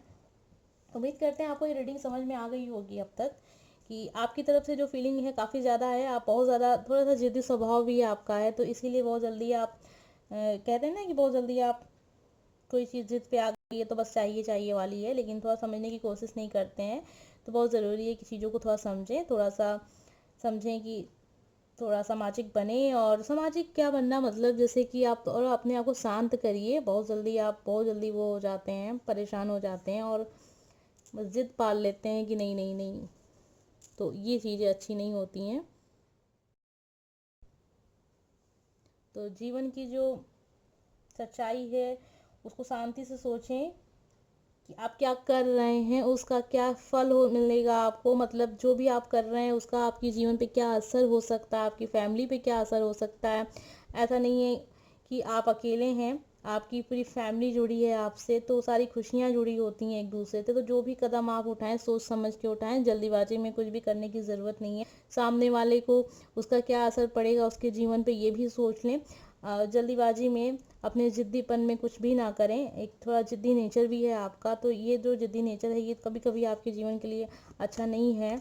उम्मीद करते हैं आपको ये रीडिंग समझ में आ गई होगी अब तक, कि आपकी तरफ से जो फीलिंग है काफ़ी ज़्यादा है, आप बहुत ज़्यादा, थोड़ा सा जिद्दी स्वभाव भी आपका है, तो इसीलिए बहुत जल्दी आप कहते हैं ना कि बहुत जल्दी आप कोई चीज़ जिद पे आ ये तो बस चाहिए चाहिए वाली है, लेकिन थोड़ा समझने की कोशिश नहीं करते हैं। तो बहुत ज़रूरी है कि चीज़ों को थोड़ा समझें, थोड़ा सा समझें कि थोड़ा सामाजिक बने। और सामाजिक क्या बनना, मतलब जैसे कि आप और अपने आप को शांत करिए। बहुत जल्दी वो हो जाते हैं, परेशान हो जाते हैं और जिद पाल लेते हैं कि नहीं नहीं नहीं। तो ये चीज़ें अच्छी नहीं होती हैं। तो जीवन की जो सच्चाई है उसको शांति से सोचें कि आप क्या कर रहे हैं, उसका क्या फल हो मिलेगा आपको। मतलब जो भी आप कर रहे हैं उसका आपके जीवन पे क्या असर हो सकता है, आपकी फैमिली पे क्या असर हो सकता है। ऐसा नहीं है कि आप अकेले हैं, आपकी पूरी फैमिली जुड़ी है आपसे, तो सारी खुशियाँ जुड़ी होती हैं एक दूसरे से। तो जो भी कदम आप उठाएं सोच समझ के उठाएं, जल्दीबाजी में कुछ भी करने की ज़रूरत नहीं है। सामने वाले को उसका क्या असर पड़ेगा उसके जीवन पे ये भी सोच लें। जल्दीबाजी में अपने ज़िद्दीपन में कुछ भी ना करें। एक थोड़ा ज़िद्दी नेचर भी है आपका, तो ये जो ज़िद्दी नेचर है ये कभी कभी आपके जीवन के लिए अच्छा नहीं है।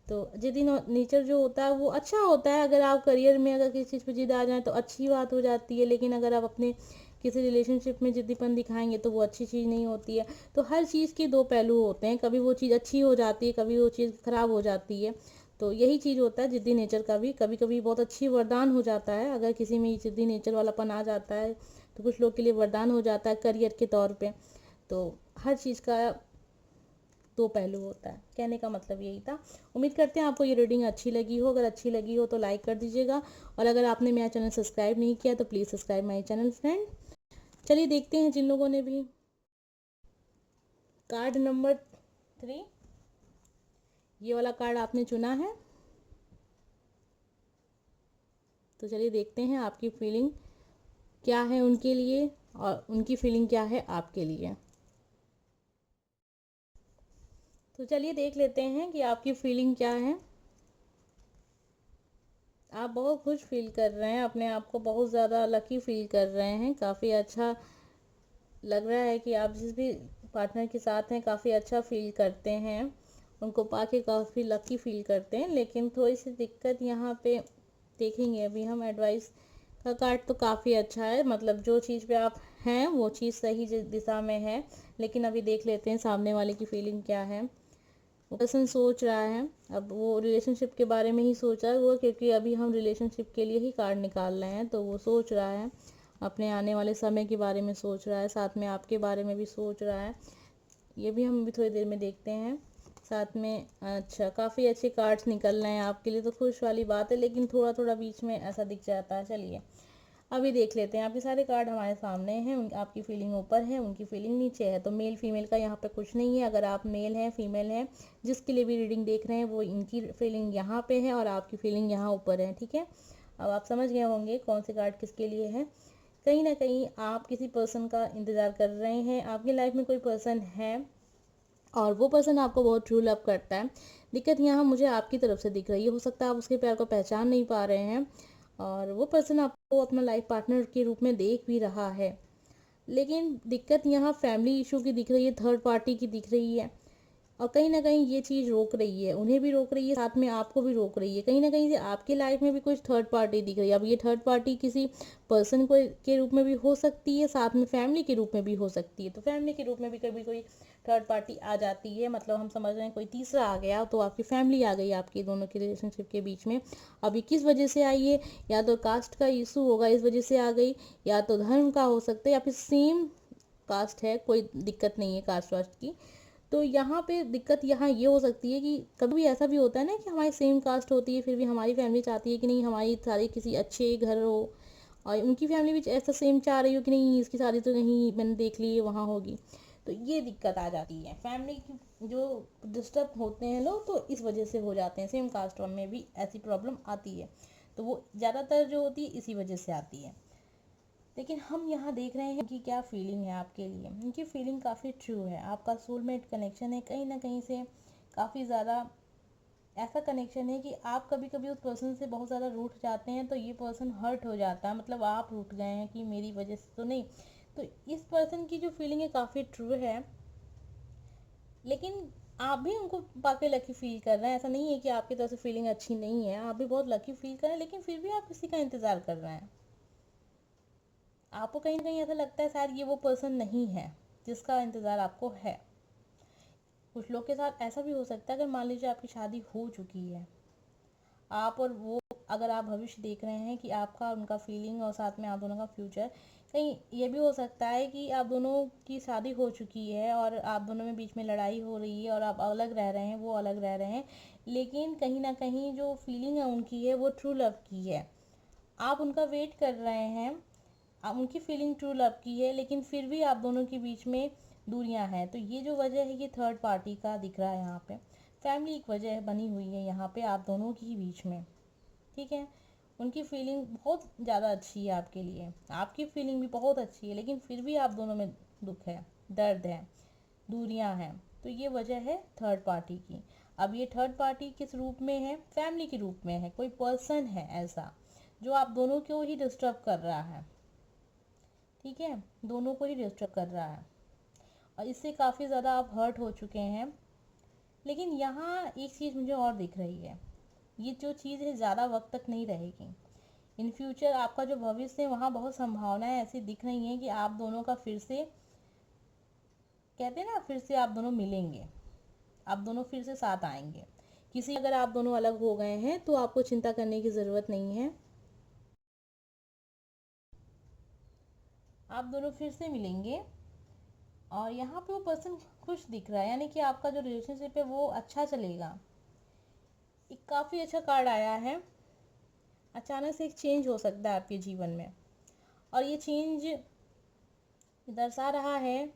तो ज़िद्दी नेचर जो होता है वो अच्छा होता है, अगर आप करियर में अगर किसी चीज़ पर जिद आ जाए तो अच्छी बात हो जाती है। लेकिन अगर आप अपने किसी रिलेशनशिप में ज़िद्दीपन दिखाएंगे तो वो अच्छी चीज़ नहीं होती है। तो हर चीज़ के दो पहलू होते हैं, कभी वो चीज़ अच्छी हो जाती है, कभी वो चीज़ खराब हो जाती है। तो यही चीज़ होता है ज़िद्दी नेचर का भी, कभी कभी बहुत अच्छी वरदान हो जाता है। अगर किसी में ये ज़िद्दी नेचर वालापन आ जाता है तो कुछ लोग के लिए वरदान हो जाता है करियर के तौर पे। तो हर चीज़ का दो पहलू होता है, कहने का मतलब यही था। उम्मीद करते हैं आपको ये रीडिंग अच्छी लगी हो। अगर अच्छी लगी हो तो लाइक कर दीजिएगा, और अगर आपने मेरा चैनल सब्सक्राइब नहीं किया तो please subscribe my channel friend. चलिए देखते हैं जिन लोगों ने भी कार्ड नंबर 3, ये वाला कार्ड आपने चुना है, तो चलिए देखते हैं आपकी फीलिंग क्या है उनके लिए और उनकी फीलिंग क्या है आपके लिए। तो चलिए देख लेते हैं कि आपकी फीलिंग क्या है। आप बहुत खुश फील कर रहे हैं, अपने आप को बहुत ज़्यादा लकी फील कर रहे हैं। काफ़ी अच्छा लग रहा है कि आप जिस भी पार्टनर के साथ हैं काफ़ी अच्छा फील करते हैं, उनको पाके काफ़ी लकी फील करते हैं। लेकिन थोड़ी सी दिक्कत यहाँ पे देखेंगे अभी हम। एडवाइस का कार्ड तो काफ़ी अच्छा है, मतलब जो चीज़ पे आप हैं वो चीज़ सही दिशा में है। लेकिन अभी देख लेते हैं सामने वाले की फीलिंग क्या है। वो पर्सन सोच रहा है, अब वो रिलेशनशिप के बारे में ही सोच रहा है वो, क्योंकि अभी हम रिलेशनशिप के लिए ही कार्ड निकाल रहे हैं। तो वो सोच रहा है, अपने आने वाले समय के बारे में सोच रहा है, साथ में आपके बारे में भी सोच रहा है। ये भी हम भी थोड़ी देर में देखते हैं साथ में। अच्छा, काफ़ी अच्छे कार्ड्स निकल रहे हैं आपके लिए, तो खुश वाली बात है। लेकिन थोड़ा थोड़ा बीच में ऐसा दिख जाता है। चलिए अभी देख लेते हैं। आपके सारे कार्ड हमारे सामने हैं, आपकी फीलिंग ऊपर है, उनकी फीलिंग नीचे है। तो मेल फीमेल का यहाँ पे कुछ नहीं है। अगर आप मेल हैं फीमेल हैं, जिसके लिए भी रीडिंग देख रहे हैं, वो इनकी फीलिंग यहाँ पे है और आपकी फीलिंग यहाँ ऊपर है। ठीक है, अब आप समझ गए होंगे कौन से कार्ड किसके लिए है। कहीं ना कहीं आप किसी पर्सन का इंतज़ार कर रहे हैं, आपकी लाइफ में कोई पर्सन है और वो पर्सन आपको बहुत ट्रू लव करता है। दिक्कत यहाँ मुझे आपकी तरफ से दिख रही है, हो सकता है आप उसके प्यार को पहचान नहीं पा रहे हैं, और वो पर्सन आपको अपना लाइफ पार्टनर के रूप में देख भी रहा है। लेकिन दिक्कत यहाँ फैमिली इशू की दिख रही है, थर्ड पार्टी की दिख रही है। और कहीं ना कहीं ये चीज़ रोक रही है, उन्हें भी रोक रही है, साथ में आपको भी रोक रही है। कहीं ना कहीं से आपकी लाइफ में भी कुछ थर्ड पार्टी दिख रही है। अब ये थर्ड पार्टी किसी पर्सन को के रूप में भी हो सकती है, साथ में फैमिली के रूप में भी हो सकती है। तो फैमिली के रूप में भी कभी कोई थर्ड पार्टी आ जाती है, मतलब हम समझ रहे हैं कोई तीसरा आ गया, तो आपकी फैमिली आ गई आपके दोनों के रिलेशनशिप के बीच में। अभी किस वजह से आई है, या तो कास्ट का इशू होगा इस वजह से आ गई, या तो धर्म का हो सकता है, या फिर सेम कास्ट है, कोई दिक्कत नहीं है कास्ट वास्ट की। तो यहाँ पे दिक्कत यहाँ ये हो सकती है कि कभी भी ऐसा भी होता है ना कि हमारी सेम कास्ट होती है, फिर भी हमारी फैमिली चाहती है कि नहीं हमारी शादी किसी अच्छे घर हो, और उनकी फैमिली भी ऐसा सेम चाह रही हो कि नहीं इसकी शादी तो कहीं मैंने देख ली है वहाँ होगी। तो ये दिक्कत आ जाती है, फैमिली की जो डिस्टर्ब होते हैं लोग तो इस वजह से हो जाते हैं। सेम कास्ट में भी ऐसी प्रॉब्लम आती है, तो वो ज़्यादातर जो होती है इसी वजह से आती है। लेकिन हम यहाँ देख रहे हैं कि क्या फीलिंग है आपके लिए। उनकी फीलिंग काफ़ी ट्रू है, आपका सोलमेट कनेक्शन है। कहीं ना कहीं से काफ़ी ज़्यादा ऐसा कनेक्शन है कि आप कभी कभी उस पर्सन से बहुत ज़्यादा रूठ जाते हैं, तो ये पर्सन हर्ट हो जाता है, मतलब आप रूठ गए हैं कि मेरी वजह से तो नहीं। तो इस पर्सन की जो फीलिंग है काफ़ी ट्रू है। लेकिन आप भी उनको पाके लकी फील कर रहे हैं, ऐसा नहीं है कि आपकी तरफ से फीलिंग अच्छी नहीं है, आप भी बहुत लकी फील कर रहे हैं। लेकिन फिर भी आप किसी का इंतज़ार कर रहे हैं। आपको कहीं ना कहीं ऐसा लगता है शायद ये वो पर्सन नहीं है। जिसका इंतज़ार आपको है। कुछ लोग के साथ ऐसा भी हो सकता है, अगर मान लीजिए आपकी शादी हो चुकी है, आप और वो, अगर आप भविष्य देख रहे हैं कि आपका उनका फीलिंग और साथ में आप दोनों का फ्यूचर, कहीं ये भी हो सकता है कि आप दोनों की शादी हो चुकी है और आप दोनों में बीच में लड़ाई हो रही है और आप अलग रह रहे हैं, वो अलग रह रहे हैं, लेकिन कहीं ना कहीं जो फीलिंग है उनकी है वो ट्रू लव की है। आप उनका वेट कर रहे हैं, आप उनकी फीलिंग ट्रू लव की है, लेकिन फिर भी आप दोनों के बीच में दूरियां हैं। तो ये जो वजह है ये थर्ड पार्टी का दिख रहा है यहाँ पे। फैमिली एक वजह बनी हुई है यहाँ पे आप दोनों के ही बीच में, ठीक है। उनकी फीलिंग बहुत ज़्यादा अच्छी है आपके लिए, आपकी फीलिंग भी बहुत अच्छी है, लेकिन फिर भी आप दोनों में दुख है, दर्द है, दूरियां हैं। तो ये वजह है थर्ड पार्टी की। अब ये थर्ड पार्टी किस रूप में है? फैमिली के रूप में है। कोई पर्सन है ऐसा जो आप दोनों को ही डिस्टर्ब कर रहा है, ठीक है, दोनों को ही डिस्टर्ब कर रहा है और इससे काफ़ी ज़्यादा आप हर्ट हो चुके हैं। लेकिन यहाँ एक चीज़ मुझे और दिख रही है, ये जो चीज़ है ज़्यादा वक्त तक नहीं रहेगी। इन फ्यूचर आपका जो भविष्य है वहाँ बहुत संभावनाएं ऐसी दिख रही हैं कि आप दोनों का फिर से, कहते हैं ना, फिर से आप दोनों मिलेंगे, आप दोनों फिर से साथ आएंगे। किसी, अगर आप दोनों अलग हो गए हैं तो आपको चिंता करने की ज़रूरत नहीं है, आप दोनों फिर से मिलेंगे। और यहाँ पे वो पर्सन खुश दिख रहा है, यानी कि आपका जो रिलेशनशिप है वो अच्छा चलेगा। एक काफ़ी अच्छा कार्ड आया है, अचानक से एक चेंज हो सकता है आपके जीवन में और ये चेंज दर्शा रहा है,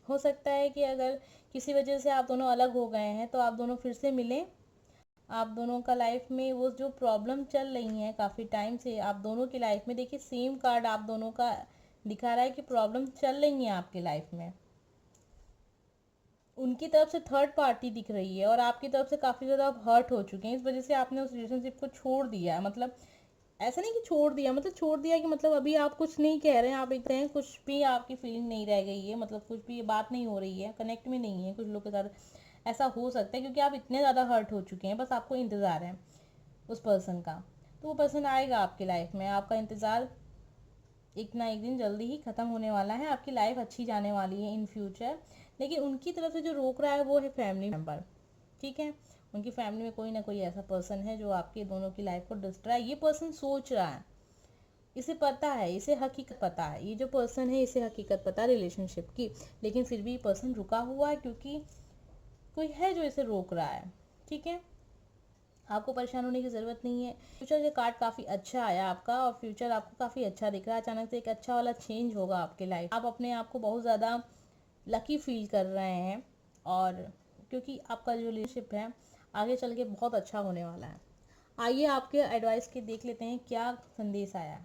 हो सकता है कि अगर किसी वजह से आप दोनों अलग हो गए हैं तो आप दोनों फिर से मिलें। आप दोनों का लाइफ में वो जो प्रॉब्लम चल रही है काफ़ी टाइम से आप दोनों की लाइफ में, देखिए सेम कार्ड आप दोनों का दिखा रहा है कि प्रॉब्लम चल रही है आपकी लाइफ में। उनकी तरफ से थर्ड पार्टी दिख रही है और आपकी तरफ से काफ़ी ज़्यादा आप हर्ट हो चुके हैं, इस वजह से आपने उस रिलेशनशिप को छोड़ दिया है। मतलब ऐसा नहीं कि छोड़ दिया, मतलब छोड़ दिया कि मतलब अभी आप कुछ नहीं कह रहे हैं, आप एक हैं, कुछ भी आपकी फीलिंग नहीं रह गई है, मतलब कुछ भी बात नहीं हो रही है, कनेक्ट में नहीं है कुछ लोग के साथ। ऐसा हो सकता है क्योंकि आप इतने ज़्यादा हर्ट हो चुके हैं, बस आपको इंतज़ार है उस पर्सन का। तो वो पर्सन आएगा आपकी लाइफ में, आपका इंतज़ार एक ना एक दिन जल्दी ही ख़त्म होने वाला है, आपकी लाइफ अच्छी जाने वाली है इन फ्यूचर। लेकिन उनकी तरफ से जो रोक रहा है वो है फैमिली मेम्बर, ठीक है। उनकी फैमिली में कोई ना कोई ऐसा पर्सन है जो आपके दोनों की लाइफ को डिस्ट्रॉय, ये पर्सन सोच रहा है, इसे पता है, इसे हकीकत पता है, ये जो पर्सन है इसे हकीकत पता है रिलेशनशिप की, लेकिन फिर भी पर्सन रुका हुआ है क्योंकि कोई है जो इसे रोक रहा है, ठीक है। आपको परेशान होने की ज़रूरत नहीं है। फ्यूचर का कार्ड काफ़ी अच्छा आया आपका और फ्यूचर आपको काफ़ी अच्छा दिख रहा है। अचानक से एक अच्छा वाला चेंज होगा आपके लाइफ, आप अपने आप को बहुत ज़्यादा लकी फील कर रहे हैं और क्योंकि आपका जो रिलेशनशिप है आगे चल के बहुत अच्छा होने वाला है। आइए आपके एडवाइस के देख लेते हैं क्या संदेश आया।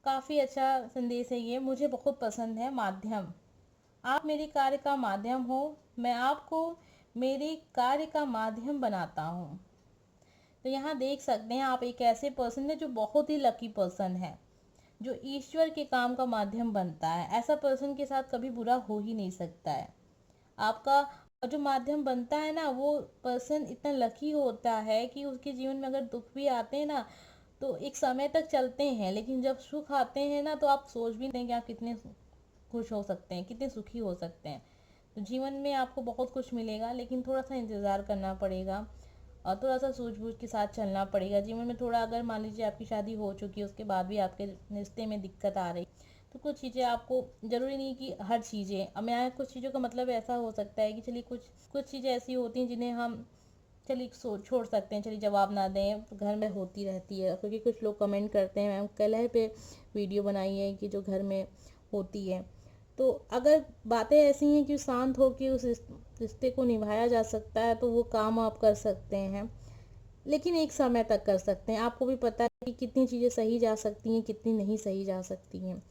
काफ़ी अच्छा संदेश है ये, मुझे बहुत पसंद है। माध्यम, आप मेरे कार्य का माध्यम हो, मैं आपको मेरे कार्य का माध्यम बनाता हूँ। तो यहाँ देख सकते हैं आप एक ऐसे पर्सन है जो बहुत ही लकी पर्सन है, जो ईश्वर के काम का माध्यम बनता है। ऐसा पर्सन के साथ कभी बुरा हो ही नहीं सकता है। आपका जो माध्यम बनता है ना, वो पर्सन इतना लकी होता है कि उसके जीवन में अगर दुख भी आते हैं ना तो एक समय तक चलते हैं, लेकिन जब सुख आते हैं ना तो आप सोच भी नहीं कि आप कितने खुश हो सकते हैं, कितने सुखी हो सकते हैं। तो जीवन में आपको बहुत कुछ मिलेगा, लेकिन थोड़ा सा इंतज़ार करना पड़ेगा और थोड़ा सा सूझबूझ के साथ चलना पड़ेगा। जीवन में थोड़ा, अगर मान लीजिए आपकी शादी हो चुकी है उसके बाद भी आपके रिश्ते में दिक्कत आ रही, तो कुछ चीज़ें आपको, ज़रूरी नहीं कि हर चीज़ें, अब मैं कुछ चीज़ों का मतलब ऐसा हो सकता है कि चलिए कुछ कुछ चीज़ें ऐसी होती हैं जिन्हें हम चलिए छोड़ सकते हैं, चलिए जवाब ना दें, तो घर में होती रहती है। क्योंकि कुछ लोग कमेंट करते हैं, मैम कलह पे वीडियो बनाई है कि जो घर में होती है। तो अगर बातें ऐसी हैं कि शांत होकर उस रिश्ते को निभाया जा सकता है तो वो काम आप कर सकते हैं, लेकिन एक समय तक कर सकते हैं। आपको भी पता है कि कितनी चीज़ें सही जा सकती हैं, कितनी नहीं सही जा सकती हैं।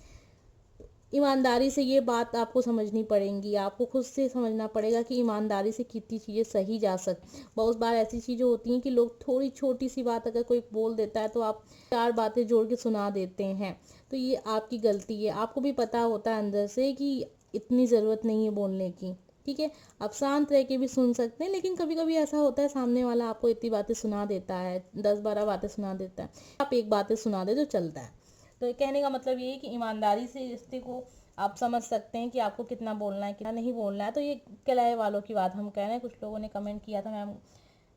ईमानदारी से ये बात आपको समझनी पड़ेंगी, आपको खुद से समझना पड़ेगा कि ईमानदारी से कितनी चीज़ें सही जा सकती। बहुत बार ऐसी चीज़ें होती हैं कि लोग थोड़ी छोटी सी बात अगर कोई बोल देता है तो आप 4 बातें जोड़ के सुना देते हैं, तो ये आपकी गलती है। आपको भी पता होता है अंदर से कि इतनी ज़रूरत नहीं है बोलने की, ठीक है। आप शांत रह के भी सुन सकते हैं, लेकिन कभी कभी ऐसा होता है सामने वाला आपको इतनी बातें सुना देता है, 10-12 बातें सुना देता है, आप एक बातें सुना दे तो चलता है। तो कहने का मतलब ये है कि ईमानदारी से रिश्ते को आप समझ सकते हैं कि आपको कितना बोलना है कितना नहीं बोलना है। तो ये कलह वालों की बात हम कह रहे हैं। कुछ लोगों ने कमेंट किया था मैम,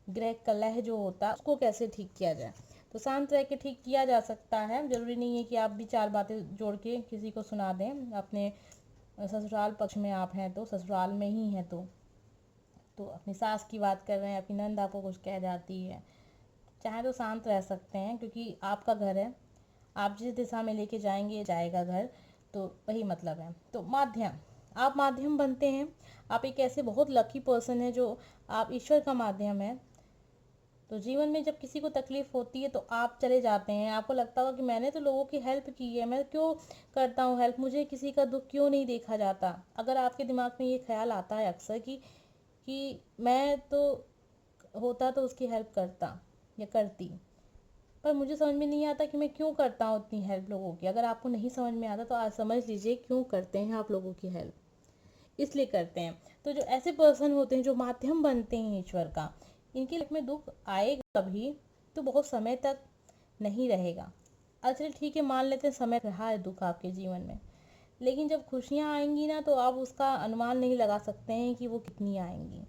गृह कलह जो होता है उसको कैसे ठीक किया जाए। तो शांत रह के ठीक किया जा सकता है, जरूरी नहीं है कि आप भी चार बातें जोड़ के किसी को सुना दें। अपने ससुराल पक्ष में आप हैं तो, ससुराल में ही हैं तो अपनी सास की बात कर रहे हैं, अपनी नंद आपको कुछ कह जाती है, चाहे तो शांत रह सकते हैं क्योंकि आपका घर है, आप जिस दिशा में लेके जाएंगे जाएगा घर। तो वही मतलब है। तो माध्यम, आप माध्यम बनते हैं। आप एक ऐसे बहुत लकी पर्सन है जो आप ईश्वर का माध्यम है। तो जीवन में जब किसी को तकलीफ होती है तो आप चले जाते हैं, आपको लगता होगा कि मैंने तो लोगों की हेल्प की है, मैं क्यों करता हूँ हेल्प, मुझे किसी का दुख क्यों नहीं देखा जाता। अगर आपके दिमाग में ये ख्याल आता है अक्सर कि मैं तो होता तो उसकी हेल्प करता या करती, पर मुझे समझ में नहीं आता कि मैं क्यों करता हूँ उतनी हेल्प लोगों की। अगर आपको नहीं समझ में आता तो आज समझ लीजिए क्यों करते हैं आप लोगों की हेल्प, इसलिए करते हैं। तो जो ऐसे पर्सन होते हैं जो माध्यम बनते हैं ईश्वर का, इनकी लाइफ में दुख आएगा भी तो बहुत समय तक नहीं रहेगा। अच्छा ठीक है, मान लेते हैं समय रहा है दुख आपके जीवन में, लेकिन जब खुशियाँ आएंगी ना तो आप उसका अनुमान नहीं लगा सकते हैं कि वो कितनी आएंगी।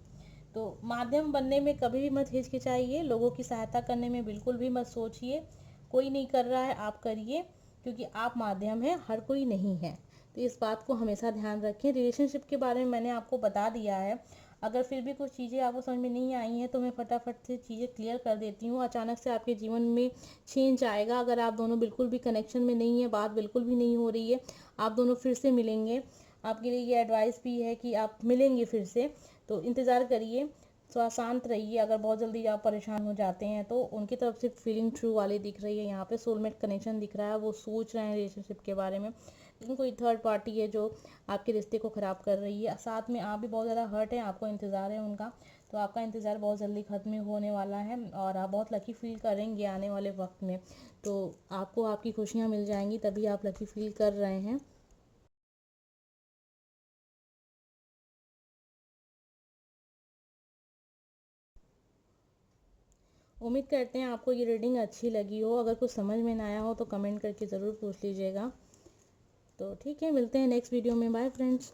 तो माध्यम बनने में कभी भी मत हिचकिचाइए, लोगों की सहायता करने में बिल्कुल भी मत सोचिए। कोई नहीं कर रहा है, आप करिए, क्योंकि आप माध्यम हैं, हर कोई नहीं है। तो इस बात को हमेशा ध्यान रखें। रिलेशनशिप के बारे में मैंने आपको बता दिया है। अगर फिर भी कुछ चीज़ें आपको समझ में नहीं आई हैं तो मैं फटाफट से चीज़ें क्लियर कर देती हूँ। अचानक से आपके जीवन में चेंज आएगा। अगर आप दोनों बिल्कुल भी कनेक्शन में नहीं है, बात बिल्कुल भी नहीं हो रही है, आप दोनों फिर से मिलेंगे, आपके लिए ये एडवाइस भी है कि आप मिलेंगे फिर से। तो इंतज़ार करिए, थोड़ा शांत रहिए। अगर बहुत जल्दी आप परेशान हो जाते हैं तो उनकी तरफ से फीलिंग ट्रू वाली दिख रही है, यहाँ पे सोलमेट कनेक्शन दिख रहा है, वो सोच रहे हैं रिलेशनशिप के बारे में, लेकिन कोई थर्ड पार्टी है जो आपके रिश्ते को ख़राब कर रही है। साथ में आप भी बहुत ज़्यादा हर्ट हैं, आपको इंतज़ार है उनका। तो आपका इंतज़ार बहुत जल्दी ख़त्म होने वाला है और आप बहुत लकी फील करेंगे आने वाले वक्त में। तो आपको आपकी खुशियाँ मिल जाएंगी, तभी आप लकी फील कर रहे हैं। उम्मीद करते हैं आपको ये रीडिंग अच्छी लगी हो। अगर कुछ समझ में ना आया हो तो कमेंट करके ज़रूर पूछ लीजिएगा। तो ठीक है, मिलते हैं नेक्स्ट वीडियो में। Bye friends.